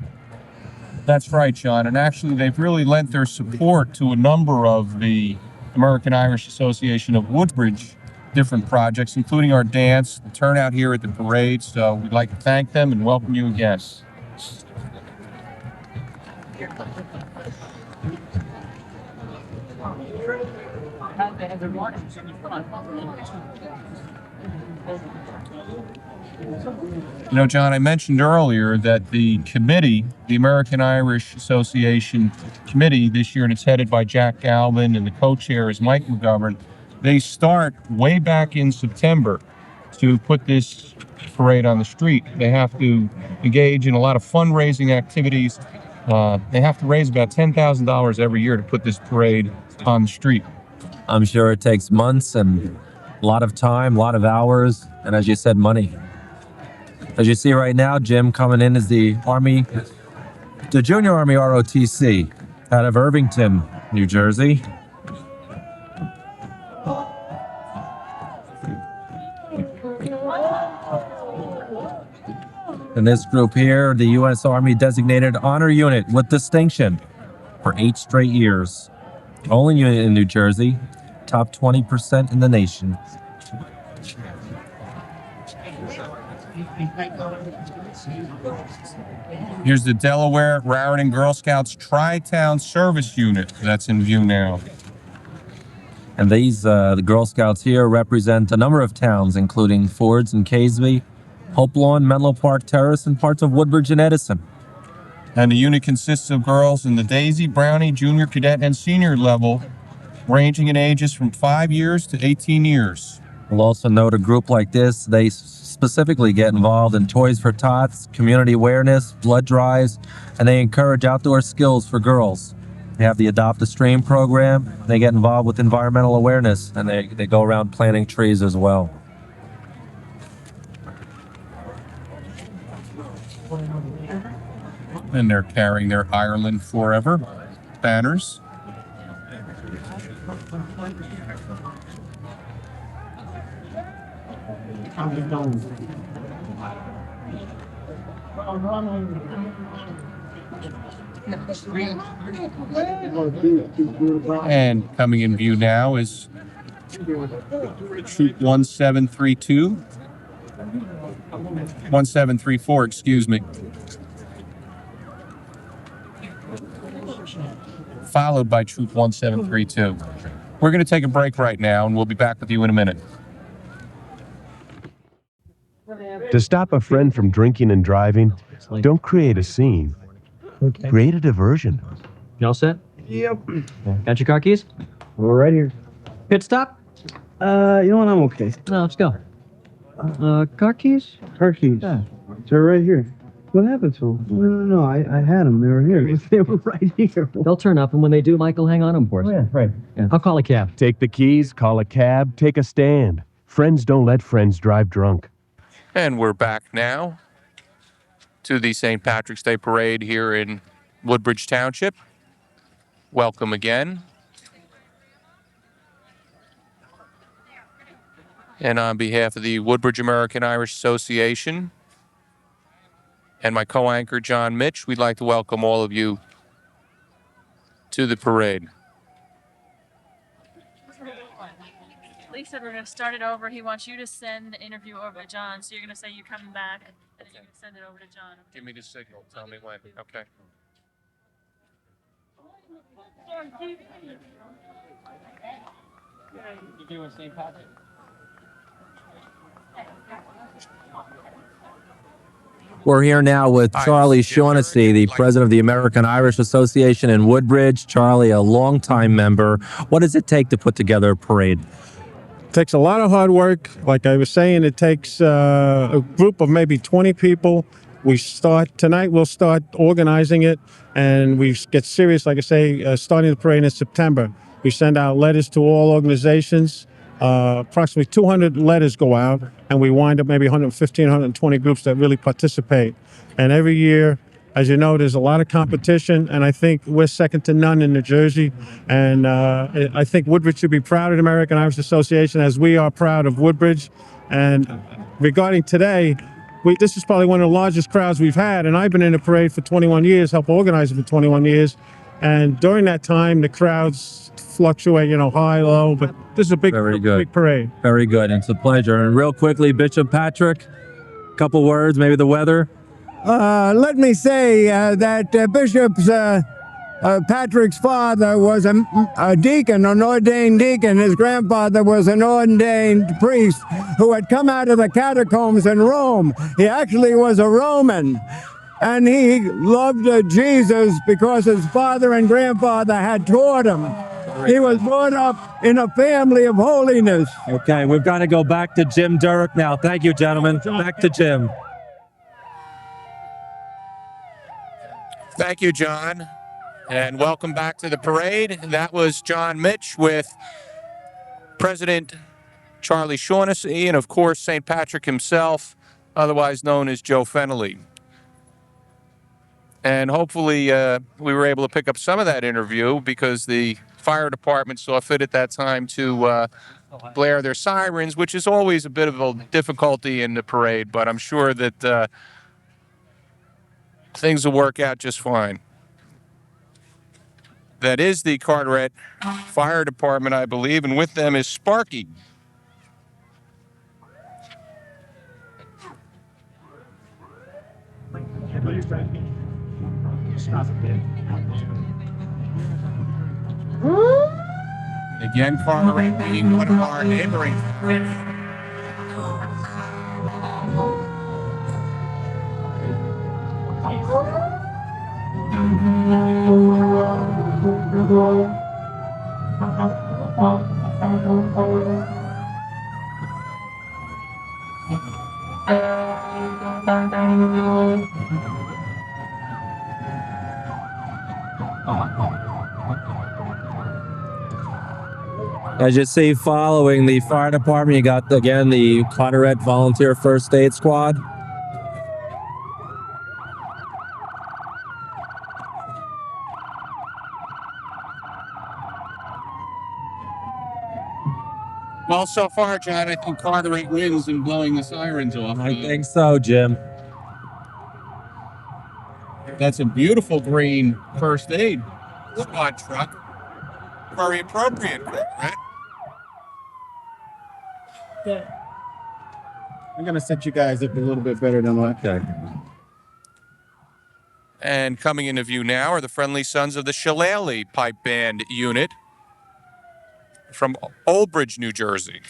That's right, John. And actually, they've really lent their support to a number of the American Irish Association of Woodbridge different projects, including our dance, the turnout here at the parade. So we'd like to thank them and welcome you again. You know, John, I mentioned earlier that the committee, the American Irish Association Committee this year, and it's headed by Jack Galvin, and the co-chair is Mike McGovern. They start way back in September to put this parade on the street. They have to engage in a lot of fundraising activities. They have to raise about $10,000 every year to put this parade on the street. I'm sure it takes months and a lot of time, a lot of hours, and as you said, money. As you see right now, Jim coming in is the Junior Army ROTC out of Irvington, New Jersey. And this group here, the U.S. Army Designated Honor Unit with distinction for 8 straight years. Only unit in New Jersey, top 20% in the nation. Here's the Delaware Raritan Girl Scouts Tri-Town Service Unit that's in view now. And these, the Girl Scouts here represent a number of towns, including Fords and Casby, Hope Lawn, Menlo Park Terrace, and parts of Woodbridge and Edison. And the unit consists of girls in the Daisy, Brownie, Junior Cadet, and Senior level, ranging in ages from 5 years to 18 years. We'll also note a group like this, they specifically get involved in Toys for Tots, community awareness, blood drives, and they encourage outdoor skills for girls. They have the Adopt a Stream program. They get involved with environmental awareness, and they go around planting trees as well. And they're carrying their Ireland Forever banners. And coming in view now is Troop 1732. 1734, excuse me. Followed by Troop 1732. We're going to take a break right now, and we'll be back with you in a minute. To stop a friend from drinking and driving, don't create a scene. Create a diversion. You all set? Yep. Got your car keys? We're right here. Pit stop? You know what? I'm okay. No, let's go. Car keys? Car keys. Yeah. They're right here. What happened to them? No, I had them. They were here. They were right here. They'll turn up, and when they do, Michael, hang on them for us. Oh, yeah, right. Yeah. I'll call a cab. Take the keys, call a cab, take a stand. Friends don't let friends drive drunk. And we're back now to the St. Patrick's Day Parade here in Woodbridge Township. Welcome again. And on behalf of the Woodbridge American Irish Association and my co-anchor, John Mitch, we'd like to welcome all of you to the parade. Lee said we're going to start it over. He wants you to send the interview over to John. So you're going to say you're coming back, and then you're going to send it over to John. Give me the signal. Tell me when. Okay. You doing St. Patrick? We're here now with Hi, Charlie Jim Durrett. Shaughnessy, the president of the American Irish Association in Woodbridge. Charlie, a longtime member. What does it take to put together a parade? Takes a lot of hard work. Like I was saying, it takes a group of maybe 20 people. We'll start organizing it, and we get serious, like I say, starting the parade in September. We send out letters to all organizations. Approximately 200 letters go out, and we wind up maybe 115, 120 groups that really participate. And every year, as you know, there's a lot of competition, and I think we're second to none in New Jersey. And I think Woodbridge should be proud of the American Irish Association, as we are proud of Woodbridge. And regarding today, this is probably one of the largest crowds we've had, and I've been in the parade for 21 years, helped organize it for 21 years. And during that time, the crowds fluctuate, high, low, but this is a big parade. Very good. It's a pleasure. And real quickly, Bishop Patrick, a couple words, maybe the weather. Let me say that Bishop's Patrick's father was a deacon, an ordained deacon. His grandfather was an ordained priest who had come out of the catacombs in Rome. He actually was a Roman. And he loved Jesus because his father and grandfather had taught him. He was brought up in a family of holiness. Okay, we've got to go back to Jim Durrett now. Thank you, gentlemen. Back to Jim. Thank you, John. And welcome back to the parade. That was John Mitch with President Charlie Shaughnessy and, of course, St. Patrick himself, otherwise known as Joe Fennelly. And hopefully we were able to pick up some of that interview because the fire department saw fit at that time to blare their sirens, which is always a bit of a difficulty in the parade, but I'm sure that things will work out just fine. That is the Carteret Fire Department, I believe, and with them is Sparky. Again, Carteret being one of our neighboring. As you see, following the fire department, you got, again, the Carteret Volunteer First Aid Squad. Well, so far, John, I think Carteret wins in blowing the sirens off. I think so, Jim. That's a beautiful green first aid squad truck. Very appropriate, right? I'm gonna set you guys up a little bit better than that. Okay. And coming into view now are the Friendly Sons of the Shillelagh Pipe Band Unit from Woodbridge, New Jersey.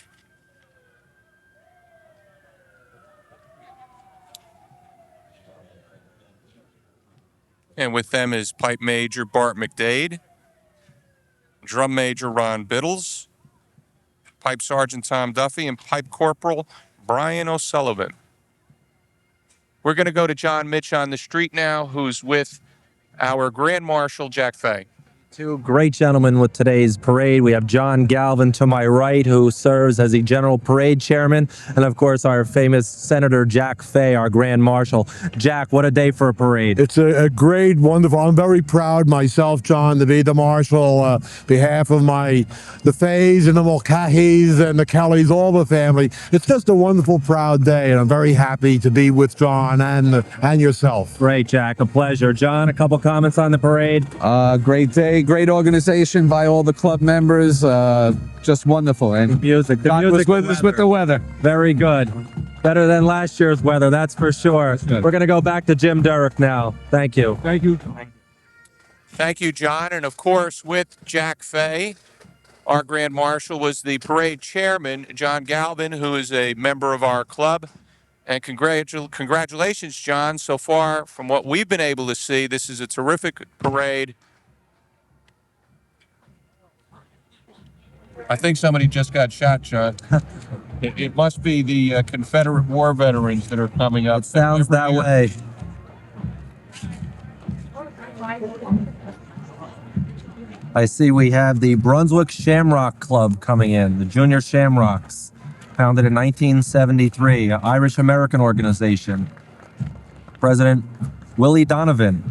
And with them is Pipe Major Bart McDade, Drum Major Ron Biddles, Pipe Sergeant Tom Duffy, and Pipe Corporal Brian O'Sullivan. We're going to go to John Mitch on the street now, who's with our Grand Marshal, Jack Fay. Two great gentlemen with today's parade. We have John Galvin to my right, who serves as the General Parade Chairman, and of course our famous Senator Jack Fay, our Grand Marshal. Jack, what a day for a parade. It's a great, wonderful. I'm very proud myself, John, to be the marshal on behalf of the Fays and the Mulcahys and the Kellys, all the family. It's just a wonderful, proud day, and I'm very happy to be with John and yourself. Great, Jack. A pleasure. John, a couple comments on the parade? Great day, great organization by all the club members. Just wonderful. And Music. The God music was with us with the weather. Very good. Better than last year's weather, that's for sure. good. We're going to go back to Jim Durrick now. Thank you. Thank you. Thank you, John. And of course, with Jack Fay, our Grand Marshal was the parade chairman, John Galvin, who is a member of our club. And congratulations, John. So far, from what we've been able to see, this is a terrific parade. I think somebody just got shot, John. It must be the Confederate war veterans that are coming up. Sounds that way. I see we have the Brunswick Shamrock Club coming in, the Junior Shamrocks, founded in 1973, an Irish-American organization. President Willie Donovan.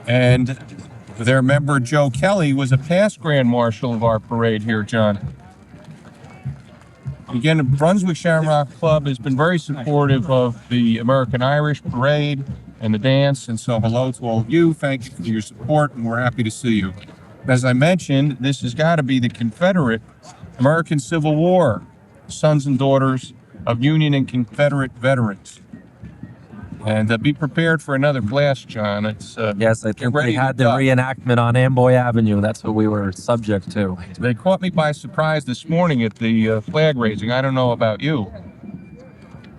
And their member, Joe Kelly, was a past Grand Marshal of our parade here, John. Again, the Brunswick Shamrock Club has been very supportive of the American Irish Parade and the dance, and so hello to all of you. Thank you for your support, and we're happy to see you. As I mentioned, this has got to be the Confederate American Civil War, sons and daughters of Union and Confederate veterans. And be prepared for another blast, John. It's Yes, I think they had the reenactment on Amboy Avenue. That's what we were subject to. They caught me by surprise this morning at the flag raising. I don't know about you,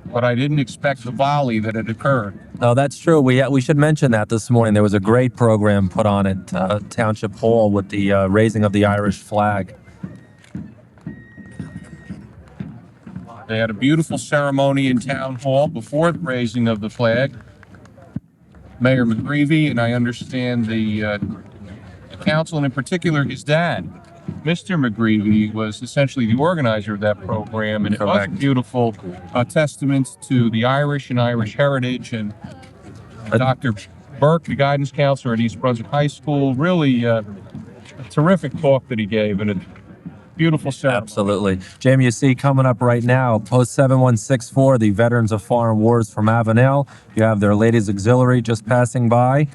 but I didn't expect the volley that had occurred. Oh, that's true. We should mention that this morning. There was a great program put on at Township Hall with the raising of the Irish flag. They had a beautiful ceremony in Town Hall before the raising of the flag. Mayor McGreevy, and I understand the council, and in particular his dad, Mr. McGreevy, was essentially the organizer of that program, and it was a beautiful testament to the Irish and Irish heritage. And Dr. Burke, the guidance counselor at East Brunswick High School, really a terrific talk that he gave, and a beautiful ceremony. Absolutely. Jamie, you see coming up right now, Post 7164, the Veterans of Foreign Wars from Avenel. You have their Ladies Auxiliary just passing by.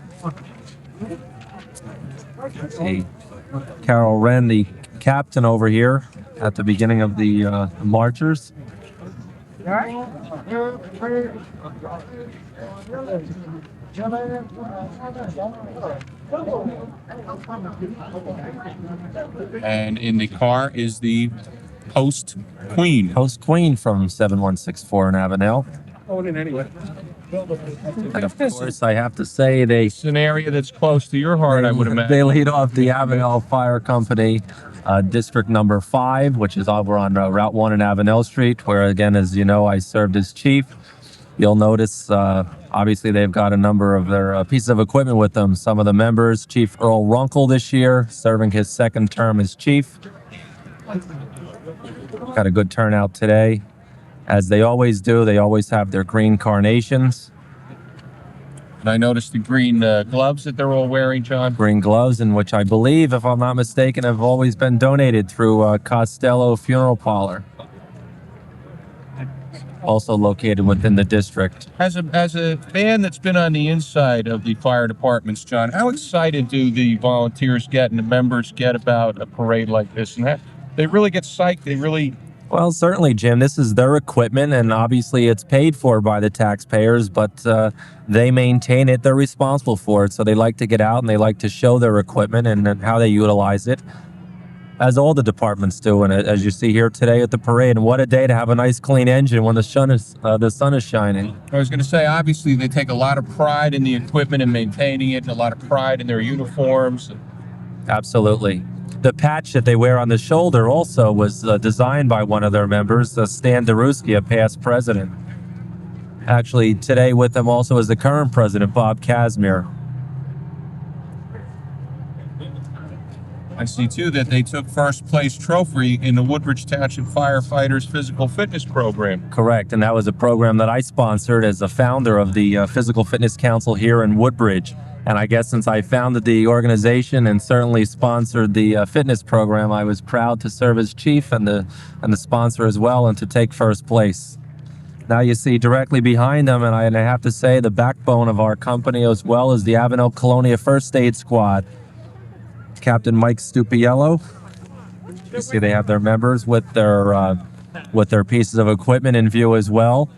See Carol Wren, the captain over here at the beginning of the marchers. And in the car is the Post Queen. Post Queen from 7164 in Avenel. And of course, I have to say, It's an area that's close to your heart, I would imagine. they lead off the Avenel Fire Company, District Number 5, which is over on Route 1 in Avenel Street, where, again, as you know, I served as chief. You'll notice, obviously, they've got a number of their pieces of equipment with them. Some of the members, Chief Earl Runkle this year, serving his second term as chief. Got a good turnout today. As they always do, they always have their green carnations. And I noticed the green gloves that they're all wearing, John. Green gloves, in which I believe, if I'm not mistaken, have always been donated through Costello Funeral Parlor. also located within the district. As a band that's been on the inside of the fire departments, John, how excited do the volunteers get and the members get about a parade like this? And they really get psyched. They really. Well, certainly, Jim. This is their equipment, and obviously it's paid for by the taxpayers, but they maintain it. They're responsible for it. So they like to get out and they like to show their equipment and how they utilize it, as all the departments do. And as you see here today at the parade, and what a day to have a nice clean engine when the sun is shining. I was going to say, obviously, they take a lot of pride in the equipment and maintaining it, and a lot of pride in their uniforms. Absolutely. The patch that they wear on the shoulder also was designed by one of their members, Stan Daruski, a past president. Actually, today with them also is the current president, Bob Casimir. I see, too, that they took first place trophy in the Woodbridge Township Firefighters Physical Fitness Program. Correct, and that was a program that I sponsored as a founder of the Physical Fitness Council here in Woodbridge. And I guess since I founded the organization and certainly sponsored the fitness program, I was proud to serve as chief and the sponsor as well, and to take first place. Now you see directly behind them, and I have to say, the backbone of our company as well is the Avenel Colonia First Aid Squad. Captain Mike Stupiello. You see they have their members with their pieces of equipment in view as well.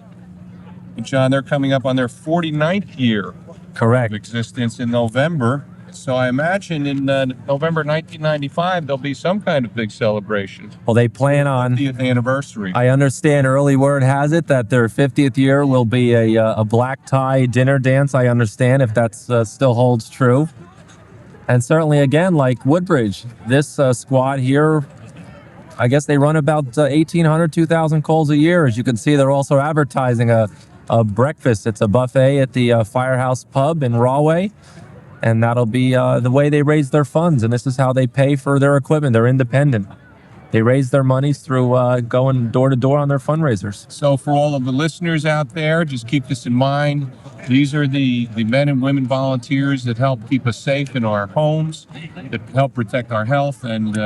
John, they're coming up on their 49th year. Correct. Of existence in November. So I imagine in November 1995, there'll be some kind of big celebration. Well, they plan on 50th anniversary. I understand early word has it that their 50th year will be a black tie dinner dance. I understand if that still holds true. And certainly, again, like Woodbridge, this squad here, I guess they run about 1,800, 2,000 calls a year. As you can see, they're also advertising a breakfast. It's a buffet at the Firehouse Pub in Rahway. And that'll be the way they raise their funds. And this is how they pay for their equipment. They're independent. They raise their monies through going door to door on their fundraisers. So for all of the listeners out there, just keep this in mind. These are the men and women volunteers that help keep us safe in our homes, that help protect our health. And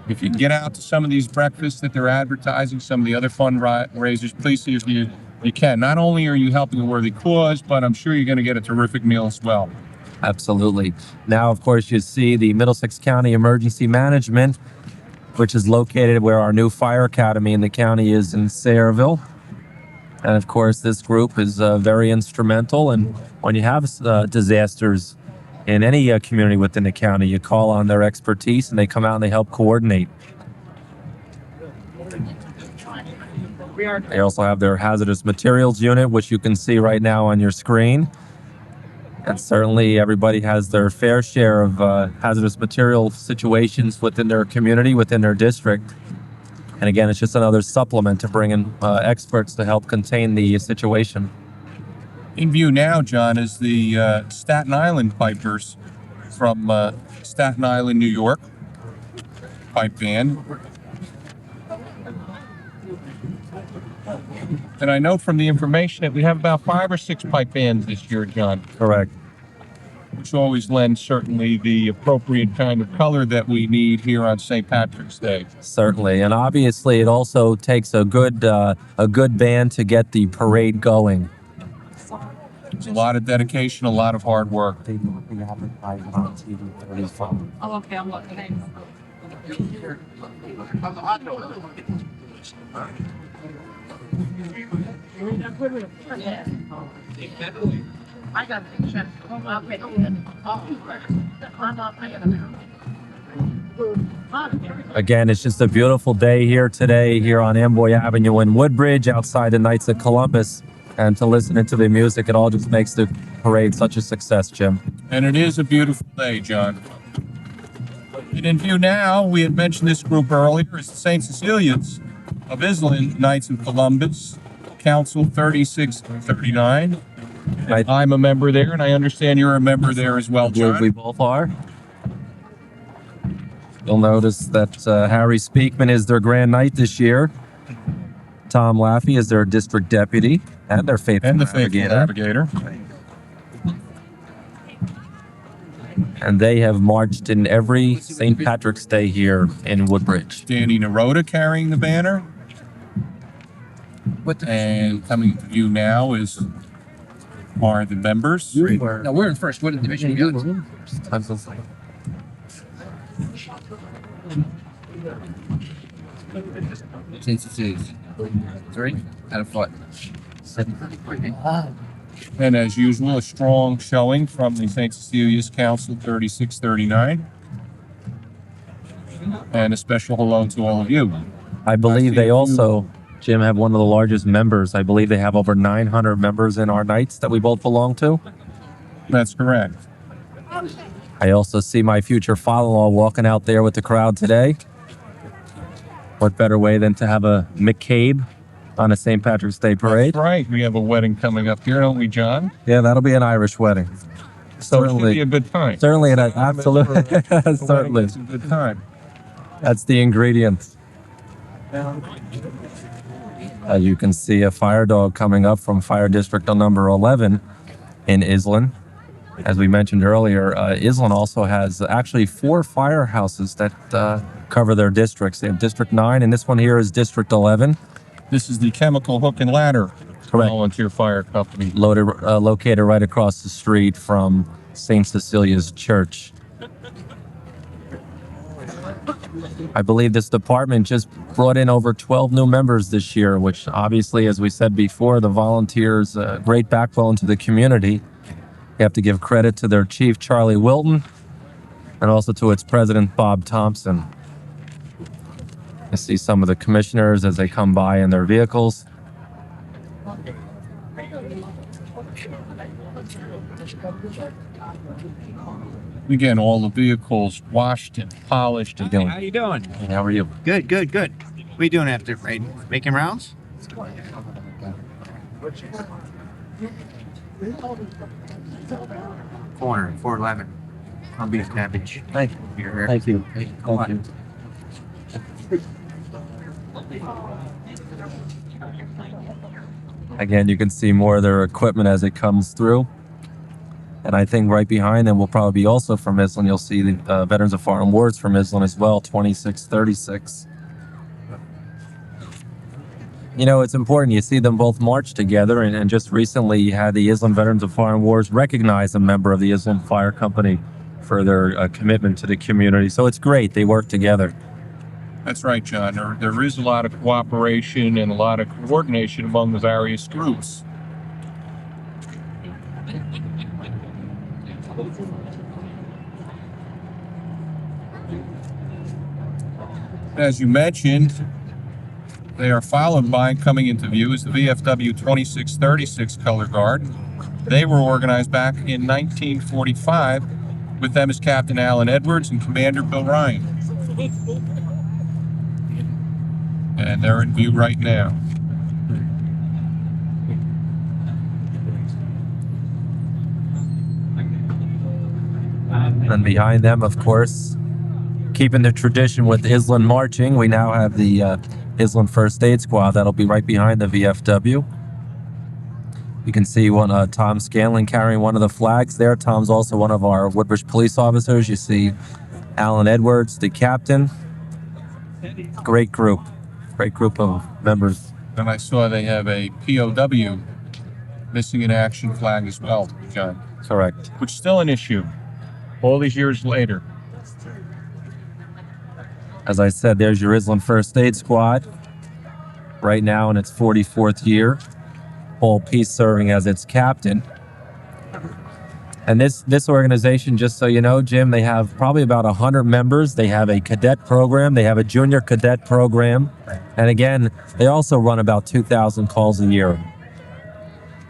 if you get out to some of these breakfasts that they're advertising, some of the other fundraisers, please see if you can. Not only are you helping a worthy cause, but I'm sure you're going to get a terrific meal as well. Absolutely. Now, of course, you see the Middlesex County Emergency Management, which is located where our new fire academy in the county is in Sayreville. And of course, this group is very instrumental. And when you have disasters in any community within the county, you call on their expertise and they come out and they help coordinate. They also have their hazardous materials unit, which you can see right now on your screen. And certainly everybody has their fair share of hazardous material situations within their community, within their district. And again, it's just another supplement to bring in experts to help contain the situation. In view now, John, is the Staten Island Pipers from Staten Island, New York, pipe band. And I know from the information that we have about 5 or 6 pipe bands this year, John. Correct. Which always lends certainly the appropriate kind of color that we need here on St. Patrick's Day. Certainly, and obviously it also takes a good band to get the parade going. It's a lot of dedication, a lot of hard work. Oh, okay, I'm looking. I got a picture. Again, it's just a beautiful day here today, here on Amboy Avenue in Woodbridge, outside the Knights of Columbus. And to listen to the music, it all just makes the parade such a success, Jim. And it is a beautiful day, John. And in view now, we had mentioned this group earlier, is the St. Cecilia's of Island Knights of Columbus, Council 3639. I'm a member there, and I understand you're a member there as well, John. We both are. You'll notice that Harry Speakman is their Grand Knight this year. Tom Laffey is their District Deputy and their faithful navigator. And they have marched in every St. Patrick's Day here in Woodbridge. Danny Naroda carrying the banner. And coming to view now are the members. No, we're in first. What division are you in? Three out of what? And as usual, a strong showing from the St. Cecilia's Council 3639. And a special hello to all of you. I believe they also, Jim, have one of the largest members. I believe they have over 900 members in our Knights that we both belong to. That's correct. I also see my future father-in-law walking out there with the crowd today. What better way than to have a McCabe on a St. Patrick's Day parade? That's right. We have a wedding coming up here, don't we, John? Yeah, that'll be an Irish wedding. So it should be a good time. Certainly, absolutely, certainly. It's a good time. That's the ingredient. You can see a fire dog coming up from Fire District number 11 in Island. As we mentioned earlier, Island also has actually 4 firehouses that cover their districts. They have District 9, and this one here is District 11. This is the Chemical Hook and Ladder Correct. Volunteer Fire Company. Located right across the street from St. Cecilia's Church. I believe this department just brought in over 12 new members this year, which obviously, as we said before, the volunteers, a great backbone to the community. You have to give credit to their chief, Charlie Wilton, and also to its president, Bob Thompson. You see some of the commissioners as they come by in their vehicles. Again, all the vehicles washed and polished. How How you doing? How are you? Good, good, good. What are you doing after raid? Making rounds? Corner, 411. I'll be cabbage. Thank you. You're here. Thank you. Hey, Thank come on. you. Again, you can see more of their equipment as it comes through. And I think right behind them will probably be also from Island. You'll see the Veterans of Foreign Wars from Island as well, 2636. You know, it's important. You see them both march together. And just recently, you had the Island Veterans of Foreign Wars recognize a member of the Island Fire Company for their commitment to the community. So it's great. They work together. That's right, John. There is a lot of cooperation and a lot of coordination among the various groups. As you mentioned, they are followed by, coming into view, is the VFW 2636 Color Guard. They were organized back in 1945. With them is Captain Alan Edwards and Commander Bill Ryan. And they're in view right now. And behind them, of course, keeping the tradition with Island marching, we now have the Island First Aid Squad. That'll be right behind the VFW. You can see Tom Scanlon carrying one of the flags there. Tom's also one of our Woodbridge police officers. You see Alan Edwards, the captain. Great group of members. And I saw they have a POW missing in action flag as well, John. Correct. Which is still an issue all these years later. As I said, there's your Island First Aid Squad. Right now in its 44th year. Paul Peace serving as its captain. And this organization, just so you know, Jim, they have probably about 100 members. They have a cadet program. They have a junior cadet program. And again, they also run about 2,000 calls a year.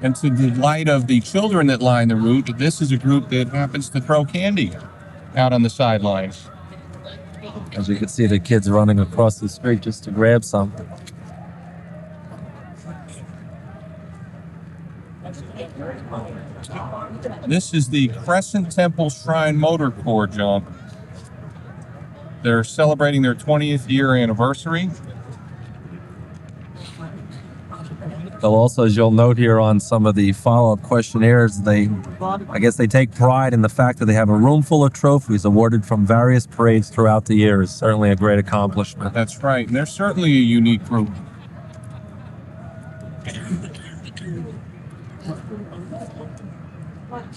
And to the light of the children that line the route, this is a group that happens to throw candy out on the sidelines. As you can see, the kids running across the street just to grab some. This is the Crescent Temple Shrine Motor Corps, John. They're celebrating their 20th year anniversary. They'll also, as you'll note here on some of the follow-up questionnaires, I guess they take pride in the fact that they have a room full of trophies awarded from various parades throughout the years. Certainly a great accomplishment. That's right. And they're certainly a unique group.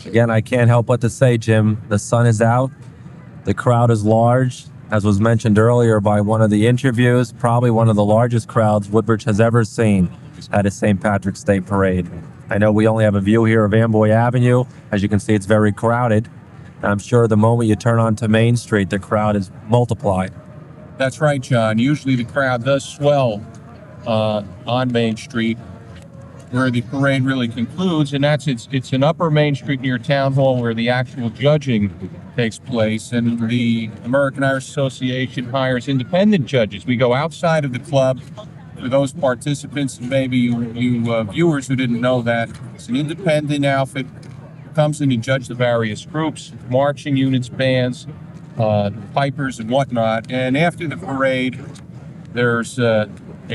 Again, I can't help but to say, Jim, the sun is out. The crowd is large, as was mentioned earlier by one of the interviews, probably one of the largest crowds Woodbridge has ever seen at a St. Patrick's Day parade. I know we only have a view here of Amboy Avenue. As you can see, it's very crowded. I'm sure the moment you turn onto Main Street, the crowd is multiplied. That's right, John. Usually the crowd does swell on Main Street, where the parade really concludes, and it's an upper Main Street near Town Hall where the actual judging takes place, and the American Irish Association hires independent judges. We go outside of the club. For those participants, and maybe you viewers who didn't know that, it's an independent outfit. Comes in to judge the various groups, marching units, bands, pipers, and whatnot. And after the parade, there's a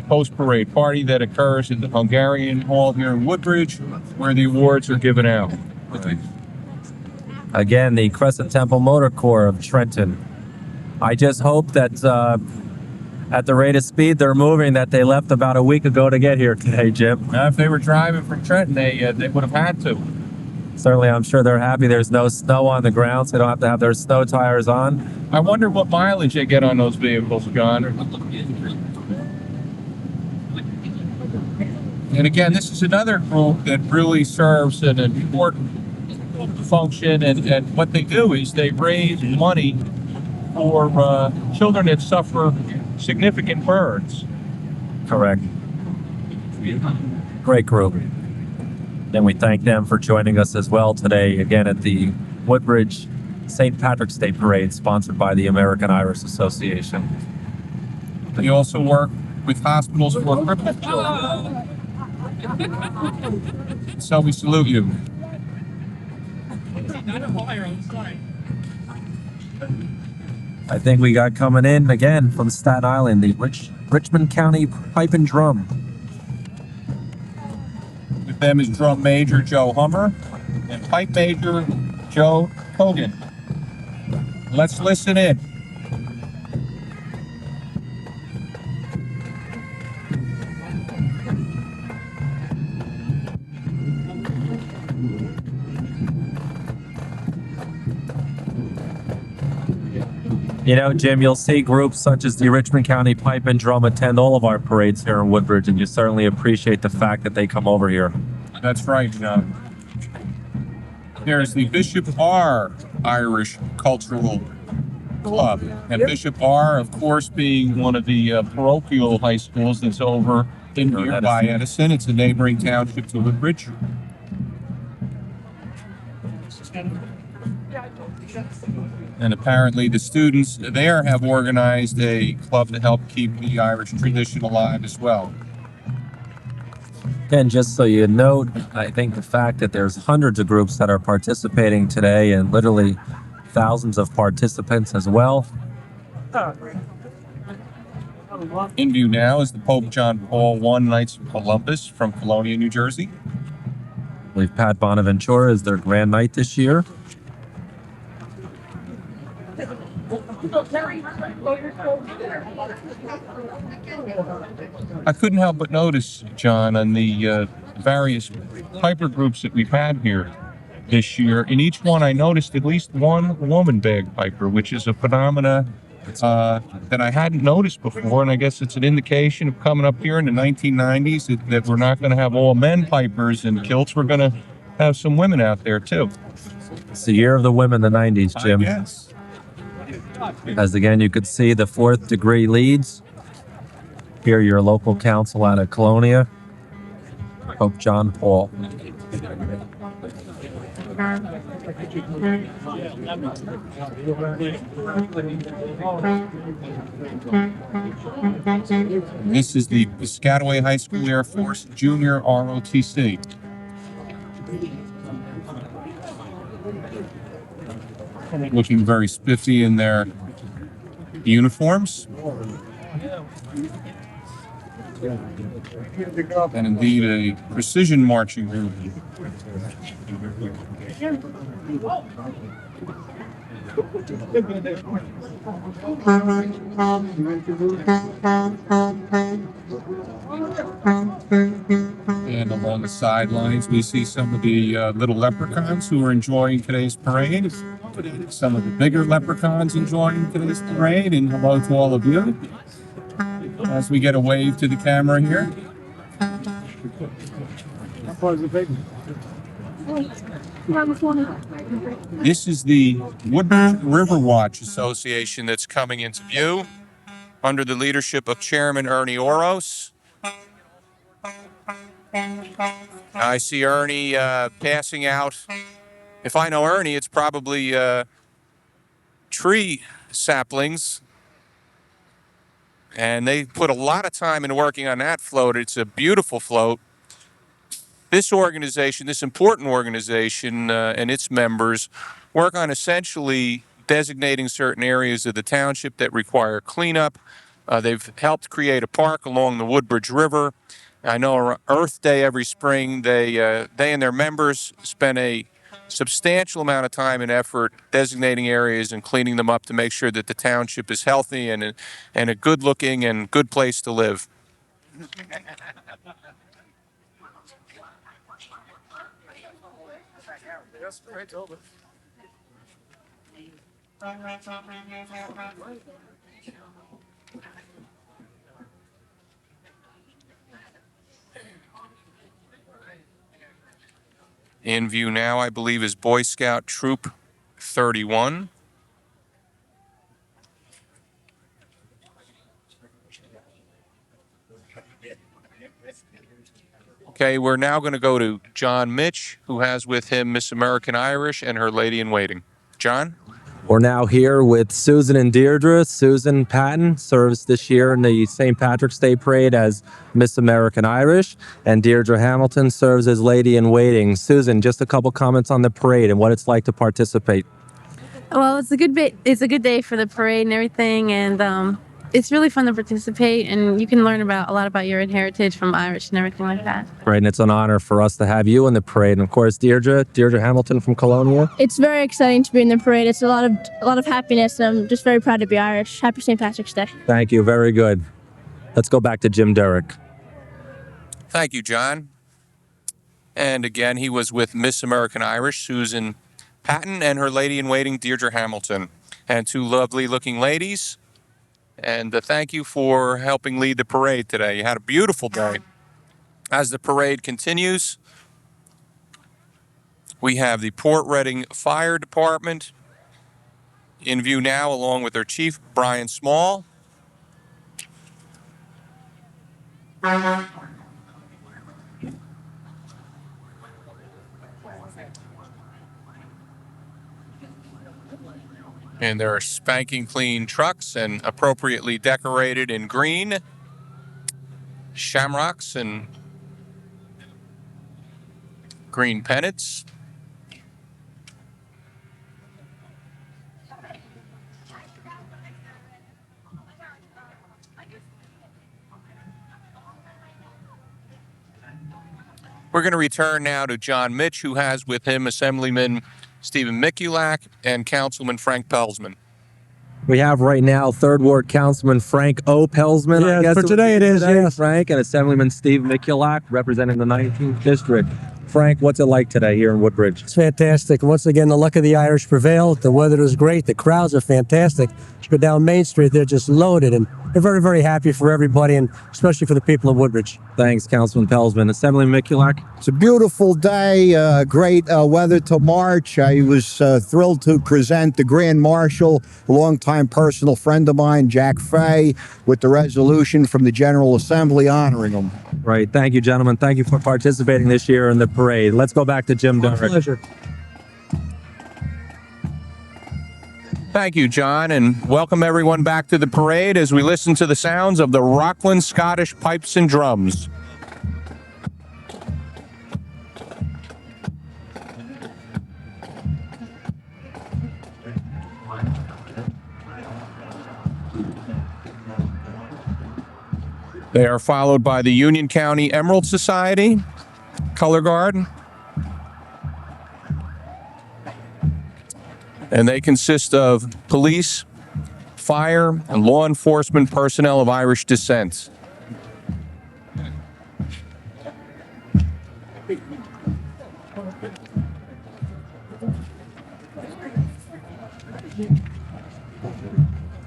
post-parade party that occurs at the Hungarian Hall here in Woodbridge, where the awards are given out. Again, the Crescent Temple Motor Corps of Trenton. I just hope that at the rate of speed they're moving, that they left about a week ago to get here today, Jim. If they were driving from Trenton, they would have had to. Certainly, I'm sure they're happy there's no snow on the ground, so they don't have to have their snow tires on. I wonder what mileage they get on those vehicles, John. And again, this is another group that really serves an important function, and what they do is they raise money for children that suffer significant burns. Correct. Great group. And we thank them for joining us as well today, again at the Woodbridge St. Patrick's Day Parade, sponsored by the American Irish Association. They also work with hospitals for crippled children. So we salute you. I think we got coming in again from Staten Island, the Richmond County Pipe and Drum. With them is Drum Major Joe Hummer and Pipe Major Joe Hogan. Let's listen in. You know, Jim, you'll see groups such as the Richmond County Pipe and Drum attend all of our parades here in Woodbridge, and you certainly appreciate the fact that they come over here. That's right. There's the Bishop R. Irish Cultural Club. And Bishop R., of course, being one of the parochial high schools that's over in nearby Edison. It's a neighboring township to Woodbridge. And apparently the students there have organized a club to help keep the Irish tradition alive as well. And just so you note, I think the fact that there's hundreds of groups that are participating today and literally thousands of participants as well. In view now is the Pope John Paul I Knights of Columbus from Colonia, New Jersey. I believe Pat Bonaventura is their Grand Knight this year. I couldn't help but notice, John, on the various piper groups that we've had here this year, in each one I noticed at least one woman bagpiper, which is a phenomena that I hadn't noticed before, and I guess it's an indication of coming up here in the 1990s that we're not going to have all men pipers and kilts. We're going to have some women out there too. It's the year of the women, the 90s, Jim. Yes. As again, you could see the 4th degree leads. Here, your local council out of Colonia, Pope John Paul. This is the Piscataway High School Air Force Junior ROTC. Looking very spiffy in their uniforms. And indeed a precision marching group. And along the sidelines, we see some of the little leprechauns who are enjoying today's parade. Some of the bigger leprechauns enjoying today's parade. And hello to all of you as we get a wave to the camera here. This is the Woodbridge River Watch Association that's coming into view under the leadership of Chairman Ernie Oros. I see Ernie passing out. If I know Ernie, it's probably tree saplings. And they put a lot of time into working on that float. It's a beautiful float. This organization, this important organization, and its members work on essentially designating certain areas of the township that require cleanup. They've helped create a park along the Woodbridge River. I know on Earth Day every spring, they and their members spend a substantial amount of time and effort designating areas and cleaning them up to make sure that the township is healthy and a good-looking and good place to live. In view now, I believe, is Boy Scout Troop 31. Okay, we're now going to go to John Mitch, who has with him Miss American Irish and her lady-in-waiting. John? We're now here with Susan and Deirdre. Susan Patton serves this year in the St. Patrick's Day Parade as Miss American Irish, and Deirdre Hamilton serves as Lady-in-Waiting. Susan, just a couple comments on the parade and what it's like to participate. Well, it's a good day for the parade and everything, and it's really fun to participate, and you can learn a lot about your heritage from Irish and everything like that. Right, and it's an honor for us to have you in the parade. And of course, Deirdre Hamilton from Colonia. It's very exciting to be in the parade. It's a lot of happiness, and I'm just very proud to be Irish. Happy St. Patrick's Day. Thank you, very good. Let's go back to Jim Derrick. Thank you, John. And again, he was with Miss American Irish, Susan Patton, and her lady-in-waiting, Deirdre Hamilton, and two lovely-looking ladies. And thank you for helping lead the parade today. You had a beautiful day. As the parade continues, we have the Port Reading Fire Department in view now, along with their chief, Brian Small. And there are spanking clean trucks and appropriately decorated in green, shamrocks and green pennants. We're going to return now to John Mitch, who has with him Assemblyman Stephen Mikulak and Councilman Frank Pelsman. We have right now 3rd Ward Councilman Frank O. Pelsman. Yeah, I guess for today it is, yes. Frank, and Assemblyman Steve Mikulak representing the 19th District. Frank, what's it like today here in Woodbridge? It's fantastic. Once again, the luck of the Irish prevailed. The weather is great. The crowds are fantastic. You go down Main Street, they're just loaded, and they're very, very happy for everybody, and especially for the people of Woodbridge. Thanks, Councilman Pelsman. Assemblyman Mikulak? It's a beautiful day, great weather to march. I was thrilled to present the Grand Marshal, a longtime personal friend of mine, Jack Fay, with the resolution from the General Assembly honoring him. Right. Thank you, gentlemen. Thank you for participating this year in the parade. Let's go back to Jim Derrick. My pleasure. Thank you, John, and welcome everyone back to the parade as we listen to the sounds of the Rockland Scottish pipes and drums. They are followed by the Union County Emerald Society, Color Guard. And they consist of police, fire, and law enforcement personnel of Irish descent.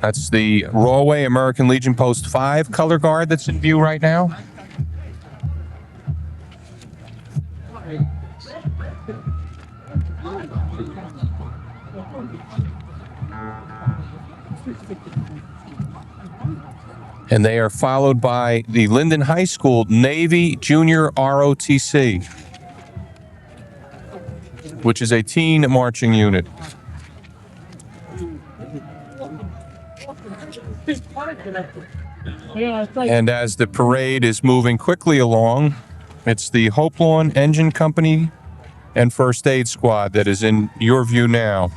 That's the Rawway American Legion Post 5 color guard that's in view right now. And they are followed by the Linden High School Navy Junior ROTC, which is a teen marching unit. And as the parade is moving quickly along, it's the Hope Lawn Engine Company and First Aid Squad that is in your view now.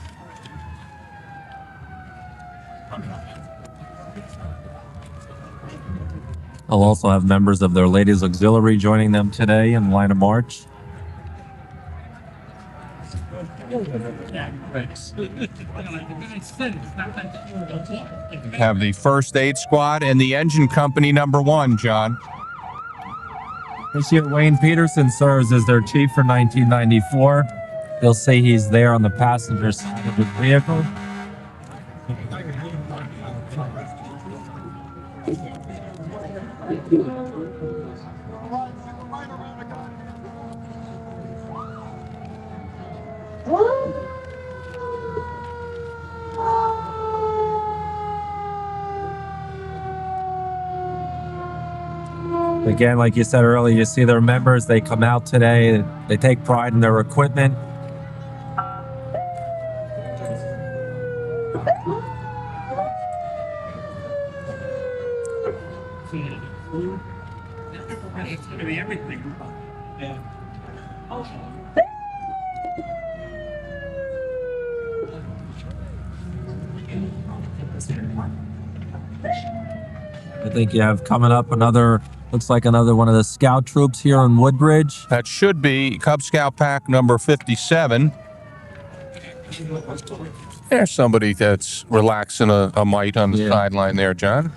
They'll also have members of their Ladies Auxiliary joining them today in line of march. Have the First Aid Squad and the Engine Company #1, John. This year, Wayne Peterson serves as their chief for 1994. You'll see he's there on the passenger side of the vehicle. Again, like you said earlier, you see their members, they come out today, they take pride in their equipment. I think you have coming up another, looks like another one of the scout troops here in Woodbridge. That should be Cub Scout Pack number 57. There's somebody that's relaxing a mite on the sideline there, John.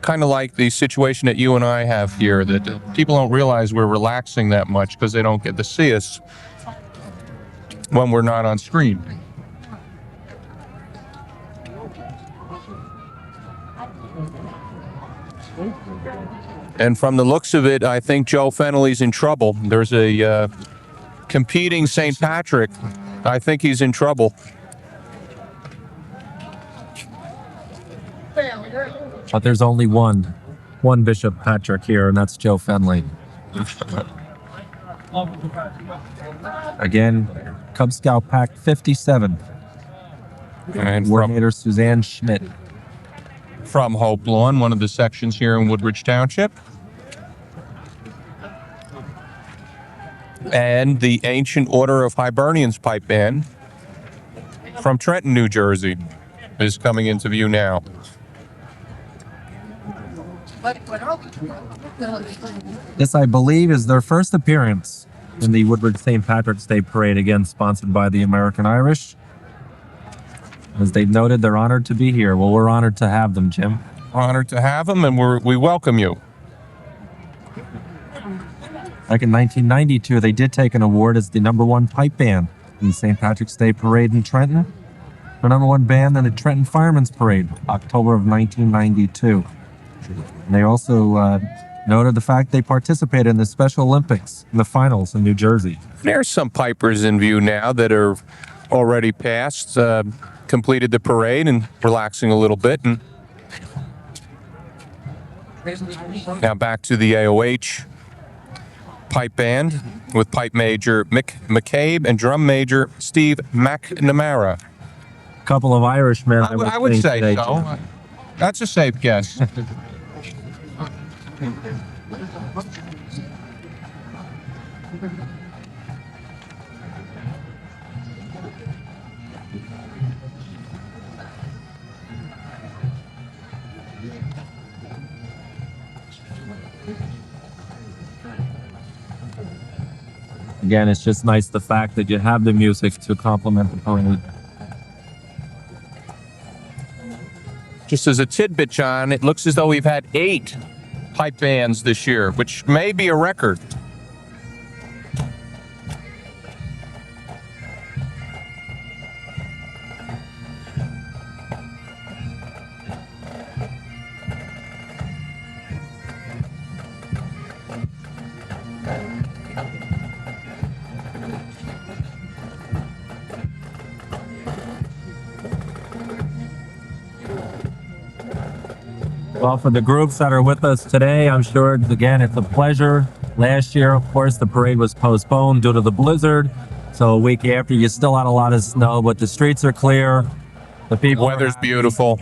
Kind of like the situation that you and I have here, that people don't realize we're relaxing that much because they don't get to see us when we're not on screen. And from the looks of it, I think Joe Fennelly's in trouble. There's a competing St. Patrick. I think he's in trouble. But there's only one Bishop Patrick here, and that's Joe Fenley. Again, Cub Scout Pack 57. And coordinator Suzanne Schmidt. From Hope Lawn, one of the sections here in Woodbridge Township. And the Ancient Order of Hibernians Pipe Band from Trenton, New Jersey is coming into view now. This, I believe, is their first appearance in the Woodbridge St. Patrick's Day Parade, again sponsored by the American Irish. As they've noted, they're honored to be here. Well, we're honored to have them, Jim. Honored to have them, and we welcome you. Like in 1992, they did take an award as the #1 pipe band in the St. Patrick's Day Parade in Trenton. The #1 band in the Trenton Firemen's Parade, October of 1992. And they also noted the fact they participated in the Special Olympics in the finals in New Jersey. There's some pipers in view now that are already past, completed the parade and relaxing a little bit. And now back to the AOH pipe band with pipe major Mick McCabe and drum major Steve McNamara. A couple of Irishmen. I would say today, so. Jim. That's a safe guess. Again, it's just nice the fact that you have the music to complement the parade. Just as a tidbit, John, it looks as though we've had 8 pipe bands this year, which may be a record. Well, for the groups that are with us today, I'm sure, again, it's a pleasure. Last year, of course, the parade was postponed due to the blizzard. So a week after, you still had a lot of snow, but the streets are clear. The people Weather's beautiful.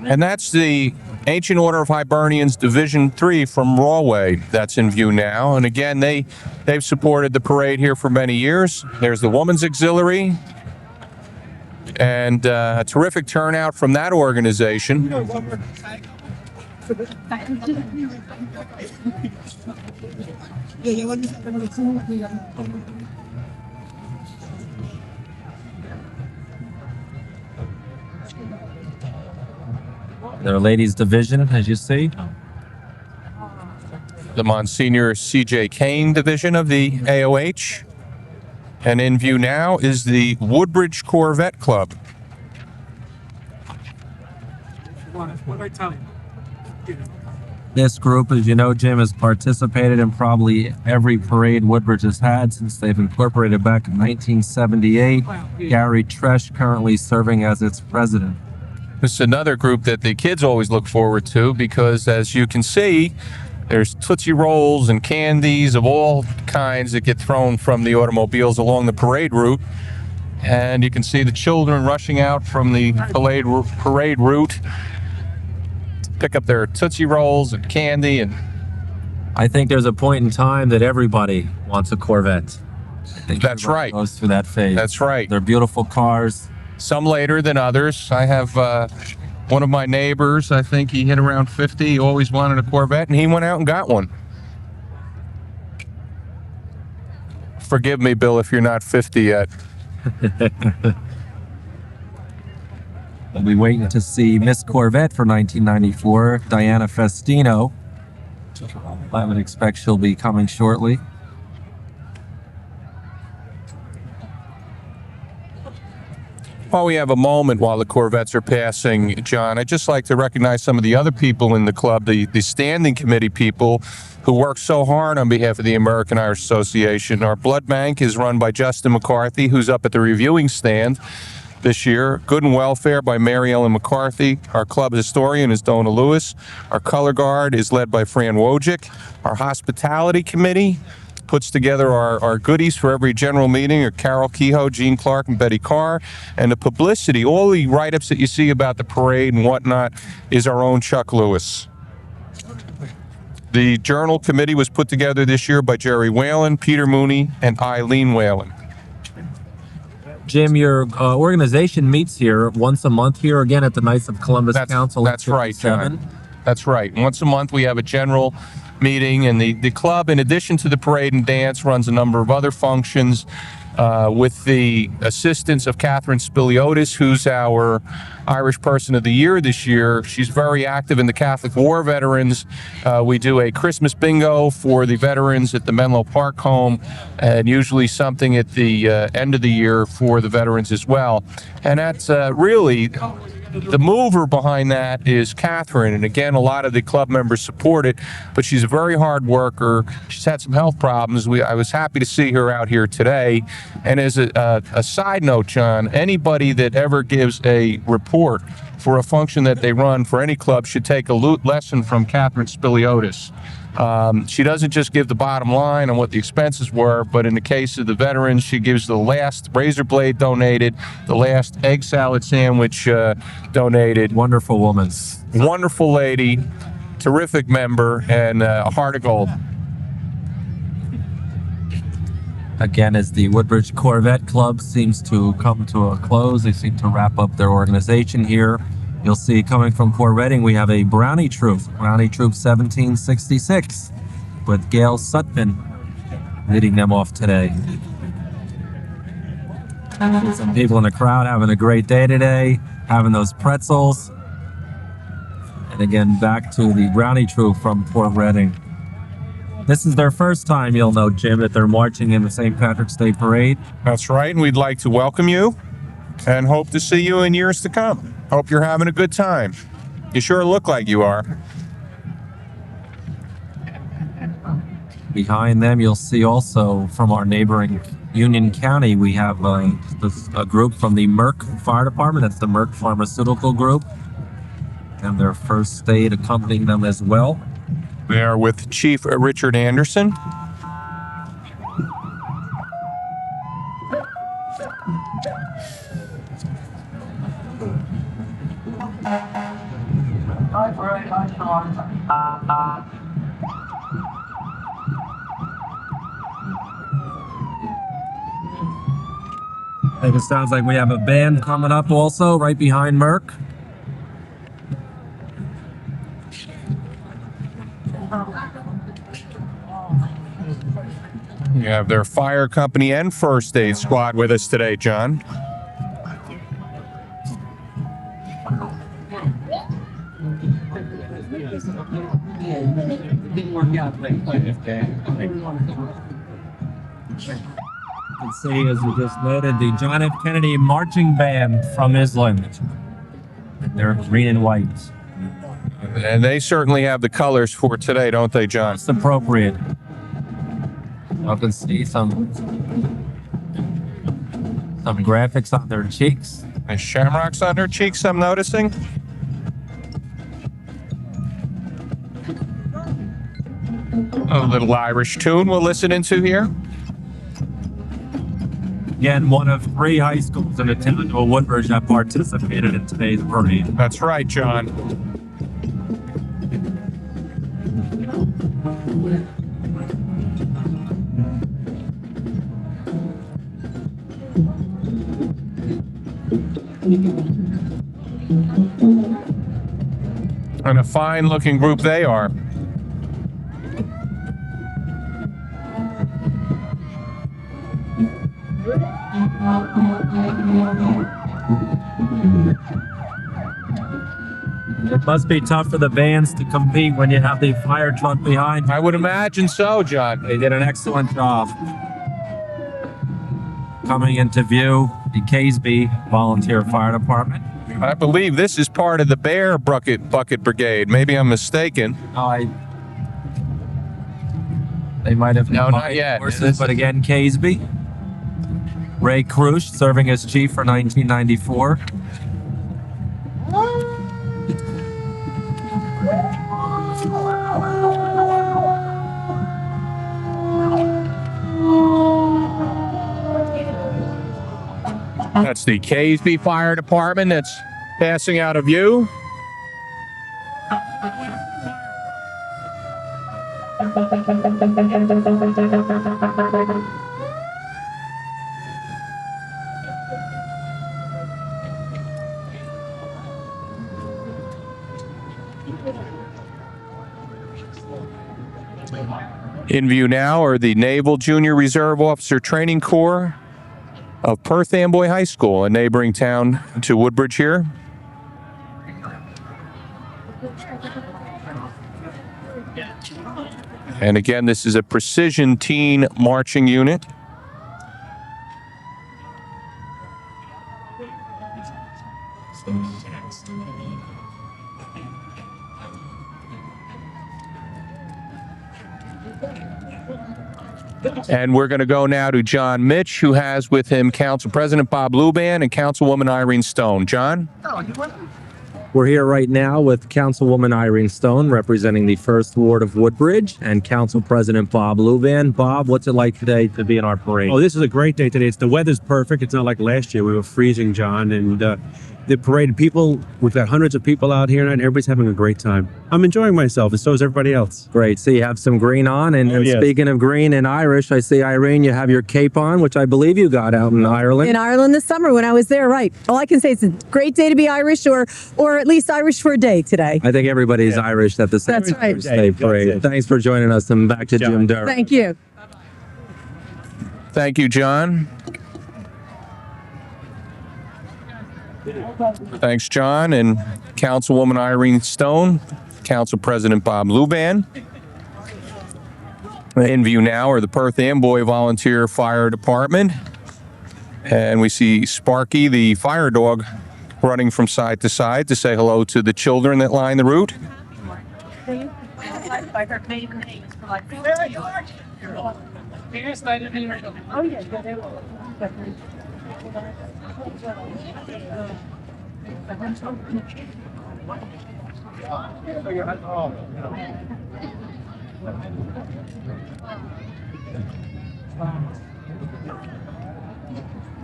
And that's the Ancient Order of Hibernians Division 3 from Rawway that's in view now. And again, they've supported the parade here for many years. There's the Women's Auxiliary. And a terrific turnout from that organization. Their ladies division, as you see. The Monsignor C.J. Kane division of the AOH. And in view now is the Woodbridge Corvette Club. This group, as you know, Jim, has participated in probably every parade Woodbridge has had since they've incorporated back in 1978. Gary Tresh currently serving as its president. This is another group that the kids always look forward to because, as you can see, there's Tootsie Rolls and candies of all kinds that get thrown from the automobiles along the parade route. And you can see the children rushing out from the parade route to pick up their Tootsie Rolls and candy. And I think there's a point in time that everybody wants a Corvette. That's right. Goes through that phase. That's right. They're beautiful cars. Some later than others. I have one of my neighbors, I think he hit around 50, he always wanted a Corvette, and he went out and got one. Forgive me, Bill, if you're not 50 yet. We'll be waiting to see Miss Corvette for 1994, Diana Festino. I would expect she'll be coming shortly. While we have a moment while the Corvettes are passing, John, I'd just like to recognize some of the other people in the club, the standing committee people who work so hard on behalf of the American Irish Association. Our blood bank is run by Justin McCarthy, who's up at the reviewing stand this year. Good and Welfare by Mary Ellen McCarthy. Our club historian is Donna Lewis. Our color guard is led by Fran Wojcik. Our hospitality committee puts together our goodies for every general meeting are Carol Kehoe, Gene Clark, and Betty Carr. And the publicity, all the write-ups that you see about the parade and whatnot, is our own Chuck Lewis. The journal committee was put together this year by Jerry Whalen, Peter Mooney, and Eileen Whalen. Jim, your organization meets here once a month here again at the Knights of Columbus Council. That's right, John. That's right. Once a month we have a general meeting, and the club, in addition to the parade and dance, runs a number of other functions with the assistance of Catherine Spiliotis, who's our Irish Person of the Year this year. She's very active in the Catholic War veterans. We do a Christmas bingo for the veterans at the Menlo Park home, and usually something at the end of the year for the veterans as well. And that's really the mover behind that is Catherine, and again, a lot of the club members support it, but she's a very hard worker. She's had some health problems. I was happy to see her out here today. And as a side note, John, anybody that ever gives a report for a function that they run for any club should take a lesson from Catherine Spiliotis. She doesn't just give the bottom line on what the expenses were, but in the case of the veterans, she gives the last razor blade donated, the last egg salad sandwich donated. Wonderful woman. Wonderful lady, terrific member, and a heart of gold. Again, as the Woodbridge Corvette Club seems to come to a close, they seem to wrap up their organization here. You'll see coming from Corvetting, we have a Brownie Troop 1766, with Gail Sutphin leading them off today. Some people in the crowd having a great day today, having those pretzels. And And again, back to the Brownie Troop from Port Reading. This is their first time, you'll note, Jim, that they're marching in the St. Patrick's Day Parade. That's right, and we'd like to welcome you and hope to see you in years to come. Hope you're having a good time. You sure look like you are. Behind them, you'll see also from our neighboring Union County, we have a group from the Merck Fire Department. That's the Merck Pharmaceutical Group. And their first aid accompanying them as well. They are with Chief Richard Anderson. I think it sounds like we have a band coming up also right behind Merck. You have their fire company and first aid squad with us today, John. You can see, as we just noted, the John F. Kennedy Marching Band from Island. They're green and white. And they certainly have the colors for today, don't they, John? It's appropriate. You can see some graphics on their cheeks. There's shamrocks on their cheeks, I'm noticing. A little Irish tune we'll listen into here. Again, one of 3 high schools in the town of Woodbridge that participated in today's parade. That's right, John. And a fine-looking group they are. It must be tough for the bands to compete when you have the fire truck behind you. I would imagine so, John. They did an excellent job. Coming into view, the Caseby Volunteer Fire Department. I believe this is part of the Bear Bucket Brigade. Maybe I'm mistaken. They might have No, not yet. Horses, but again, Caseby. Ray Krush serving as chief for 1994. That's the Caseby Fire Department that's passing out of view. In view now are the Naval Junior Reserve Officer Training Corps of Perth Amboy High School, a neighboring town to Woodbridge here. And again, this is a precision teen marching unit. And we're going to go now to John Mitch, who has with him Council President Bob Luban and Councilwoman Irene Stone. John? We're here right now with Councilwoman Irene Stone, representing the 1st Ward of Woodbridge, and Council President Bob Luban. Bob, what's it like today to be in our parade? Oh, this is a great day today. The weather's perfect. It's not like last year. We were freezing, John, and the parade, we've got hundreds of people out here, and everybody's having a great time. I'm enjoying myself, and so is everybody else. Great. So you have some green on, and yes. Speaking of green and Irish, I see, Irene, you have your cape on, which I believe you got out in Ireland. In Ireland this summer when I was there, right. All I can say is it's a great day to be Irish, or at least Irish for a day today. I think everybody's Irish at the St. That's right. Patrick's Day Parade. Thanks for joining us, and back to Jim Durr. Thank you. Thank you, John. Thanks, John, and Councilwoman Irene Stone, Council President Bob Luban. In view now are the Perth Amboy Volunteer Fire Department. And we see Sparky, the fire dog, running from side to side to say hello to the children that line the route.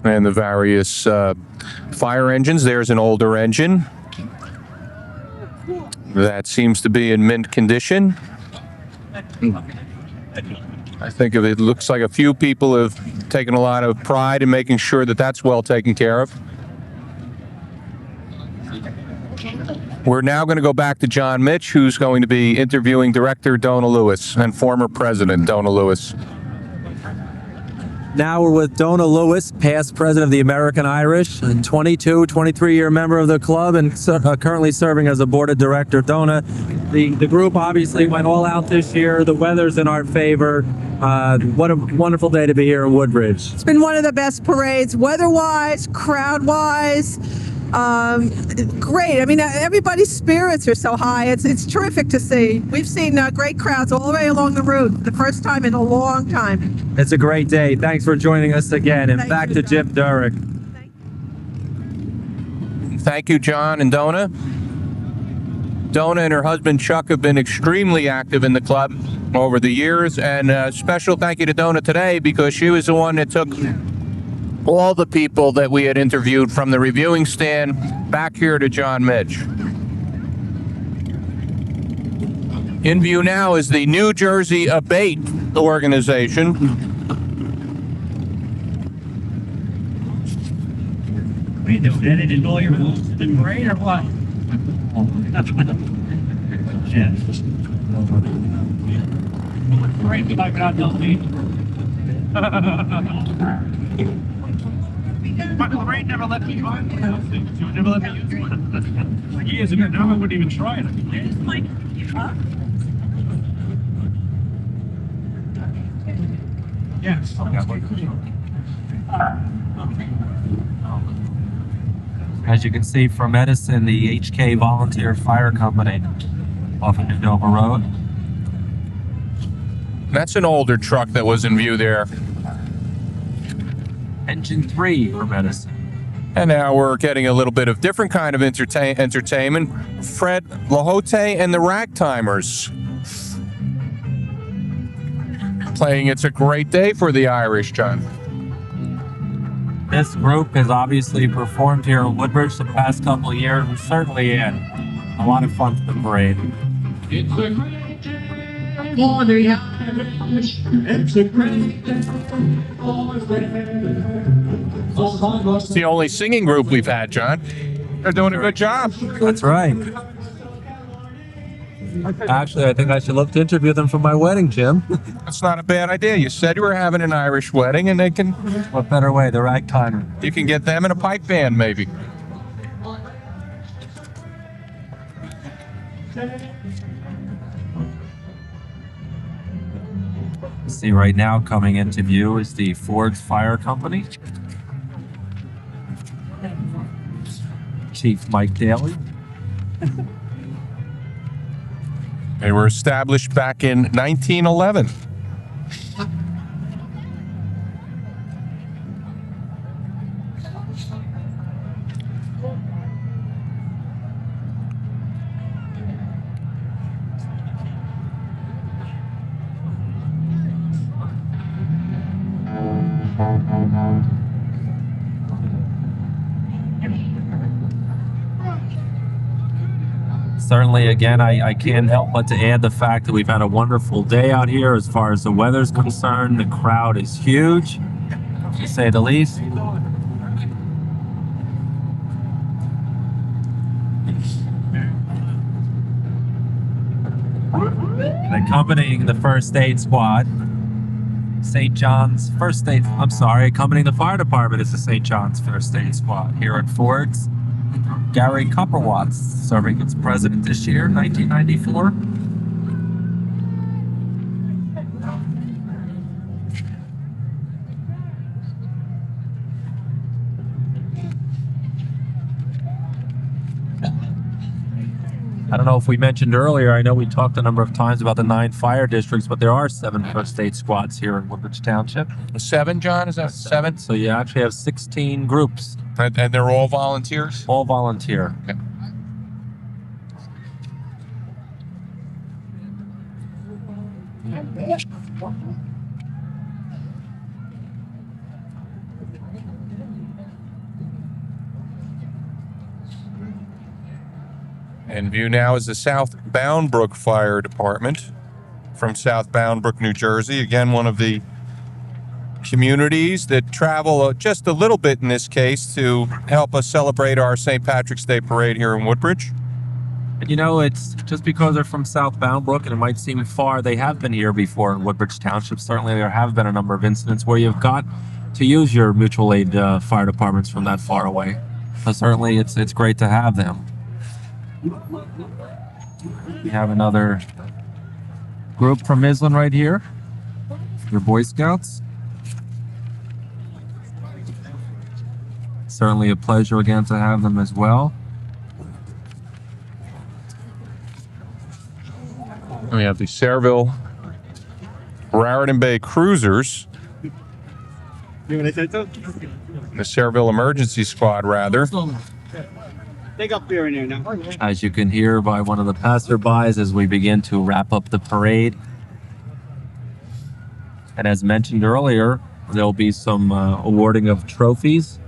And the various fire engines. There's an older engine that seems to be in mint condition. I think it looks like a few people have taken a lot of pride in making sure that that's well taken care of. We're now going to go back to John Mitch, who's going to be interviewing Director Donna Lewis and former President Donna Lewis. Now we're with Donna Lewis, past president of the American Irish, a 23-year member of the club, and currently serving as a board of director. Donna, the group obviously went all out this year. The weather's in our favor. What a wonderful day to be here in Woodbridge. It's been one of the best parades, weather-wise, crowd-wise. Great. I mean, everybody's spirits are so high. It's terrific to see. We've seen great crowds all the way along the route. The first time in a long time. It's a great day. Thanks for joining us again. And back to Jim Durrick. Thank you, John and Donna. Donna and her husband Chuck have been extremely active in the club over the years, and a special thank you to Donna today because she was the one that took all the people that we had interviewed from the reviewing stand back here to John Mitch. In view now is the New Jersey Abate organization. What are you doing? Edited all your moves in the parade or what? Yeah. Parade be like without telling me. But the parade never let me try it. You never let me use one. Years ago, now I wouldn't even try it. Yes. As you can see from Edison, the HK Volunteer Fire Company off of Dover Road. That's an older truck that was in view there. Engine 3 from Edison. And now we're getting a little bit of different kind of entertainment. Fred Lahote and the Ragtimers playing It's a Great Day for the Irish, John. This group has obviously performed here in Woodbridge the past couple of years, and certainly had a lot of fun for the parade. It's a great day for the Irish. It's a great day for the It's the only singing group we've had, John. They're doing a good job. That's right. Actually, I think I should look to interview them for my wedding, Jim. That's not a bad idea. You said you were having an Irish wedding, and they can... What better way? The ragtimer. You can get them in a pipe band, maybe. See, right now coming into view is the Ford's Fire Company. Chief Mike Daly. They were established back in 1911. Certainly, again, I can't help but to add the fact that we've had a wonderful day out here as far as the weather's concerned. The crowd is huge, to say the least. And accompanying the first aid squad, St. John's accompanying the fire department is the St. John's First Aid Squad here at Ford's. Gary Copperwatts serving as president this year, 1994. I don't know if we mentioned earlier, I know we talked a number of times about the 9 fire districts, but there are 7 first aid squads here in Woodbridge Township. 7, John? Is that 7? So you actually have 16 groups. And they're all volunteers? All volunteer. Okay. In view now is the South Bound Brook Fire Department from South Bound Brook, New Jersey. Again, one of the communities that travel just a little bit in this case to help us celebrate our St. Patrick's Day Parade here in Woodbridge. And you know, it's just because they're from South Bound Brook and it might seem far, they have been here before in Woodbridge Township. Certainly there have been a number of incidents where you've got to use your mutual aid fire departments from that far away. So certainly it's great to have them. We have another group from Midland right here, your Boy Scouts. Certainly a pleasure again to have them as well. We have the Sayreville Raritan Bay Cruisers. The Sayreville Emergency Squad, rather. They got beer in there now. As you can hear by one of the passerbys as we begin to wrap up the parade. And as mentioned earlier, there'll be some awarding of trophies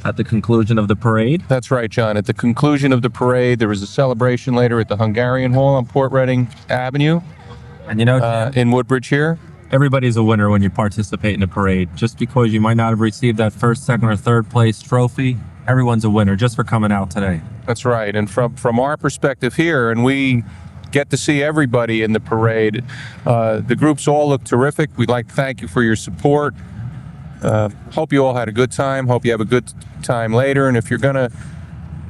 at the conclusion of the parade. That's right, John. At the conclusion of the parade, there was a celebration later at the Hungarian Hall on Port Reading Avenue. And you know, in Woodbridge here. Everybody's a winner when you participate in a parade. Just because you might not have received that first, second, or third place trophy, everyone's a winner just for coming out today. That's right. And from our perspective here, and we get to see everybody in the parade, the groups all look terrific. We'd like to thank you for your support. Hope you all had a good time. Hope you have a good time later. And if you're going to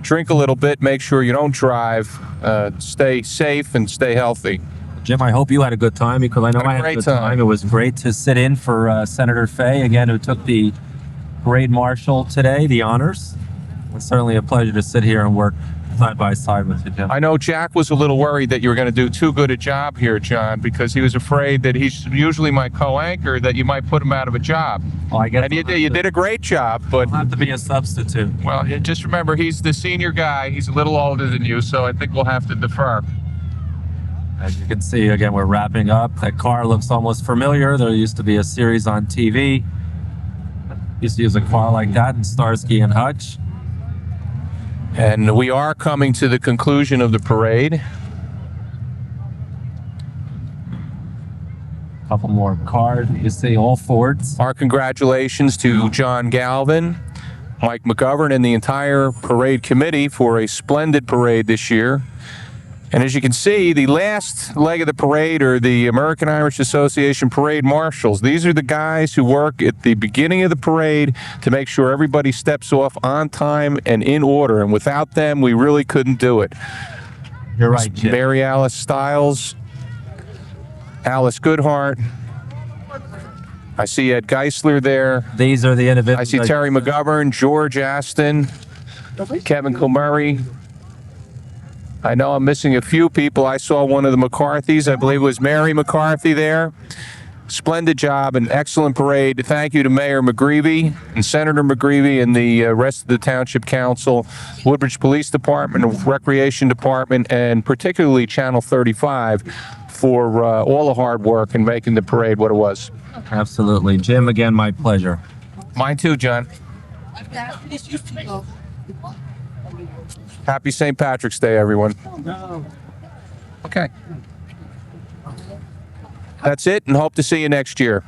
drink a little bit, make sure you don't drive. Stay safe and stay healthy. Jim, I hope you had a good time because I know I had a good time. It was great to sit in for Senator Fay, again, who took the parade marshal today, the honors. It's certainly a pleasure to sit here and work side by side with you, Jim. I know Jack was a little worried that you were going to do too good a job here, John, because he was afraid that he's usually my co-anchor, that you might put him out of a job. Well, I guess and you did a great job, but I'll have to be a substitute. Well, just remember, he's the senior guy. He's a little older than you, so I think we'll have to defer. As you can see, again, we're wrapping up. That car looks almost familiar. There used to be a series on TV. Used to use a car like that in Starsky and Hutch. And we are coming to the conclusion of the parade. A couple more cars. You see all Fords. Our congratulations to John Galvin, Mike McGovern, and the entire parade committee for a splendid parade this year. And as you can see, the last leg of the parade are the American Irish Association Parade Marshals. These are the guys who work at the beginning of the parade to make sure everybody steps off on time and in order. And without them, we really couldn't do it. You're right, Jim. Mary Alice Stiles, Alice Goodhart. I see Ed Geisler there. These are the individuals. I see Terry McGovern, George Aston, Kevin Kilmurray. I know I'm missing a few people. I saw one of the McCarthys. I believe it was Mary McCarthy there. Splendid job and excellent parade. Thank you to Mayor McGreevy and Senator McGreevy and the rest of the Township Council, Woodbridge Police Department, Recreation Department, and particularly Channel 35 for all the hard work in making the parade what it was. Absolutely. Jim, again, my pleasure. Mine too, John. Happy St. Patrick's Day, everyone. Okay. That's it, and hope to see you next year.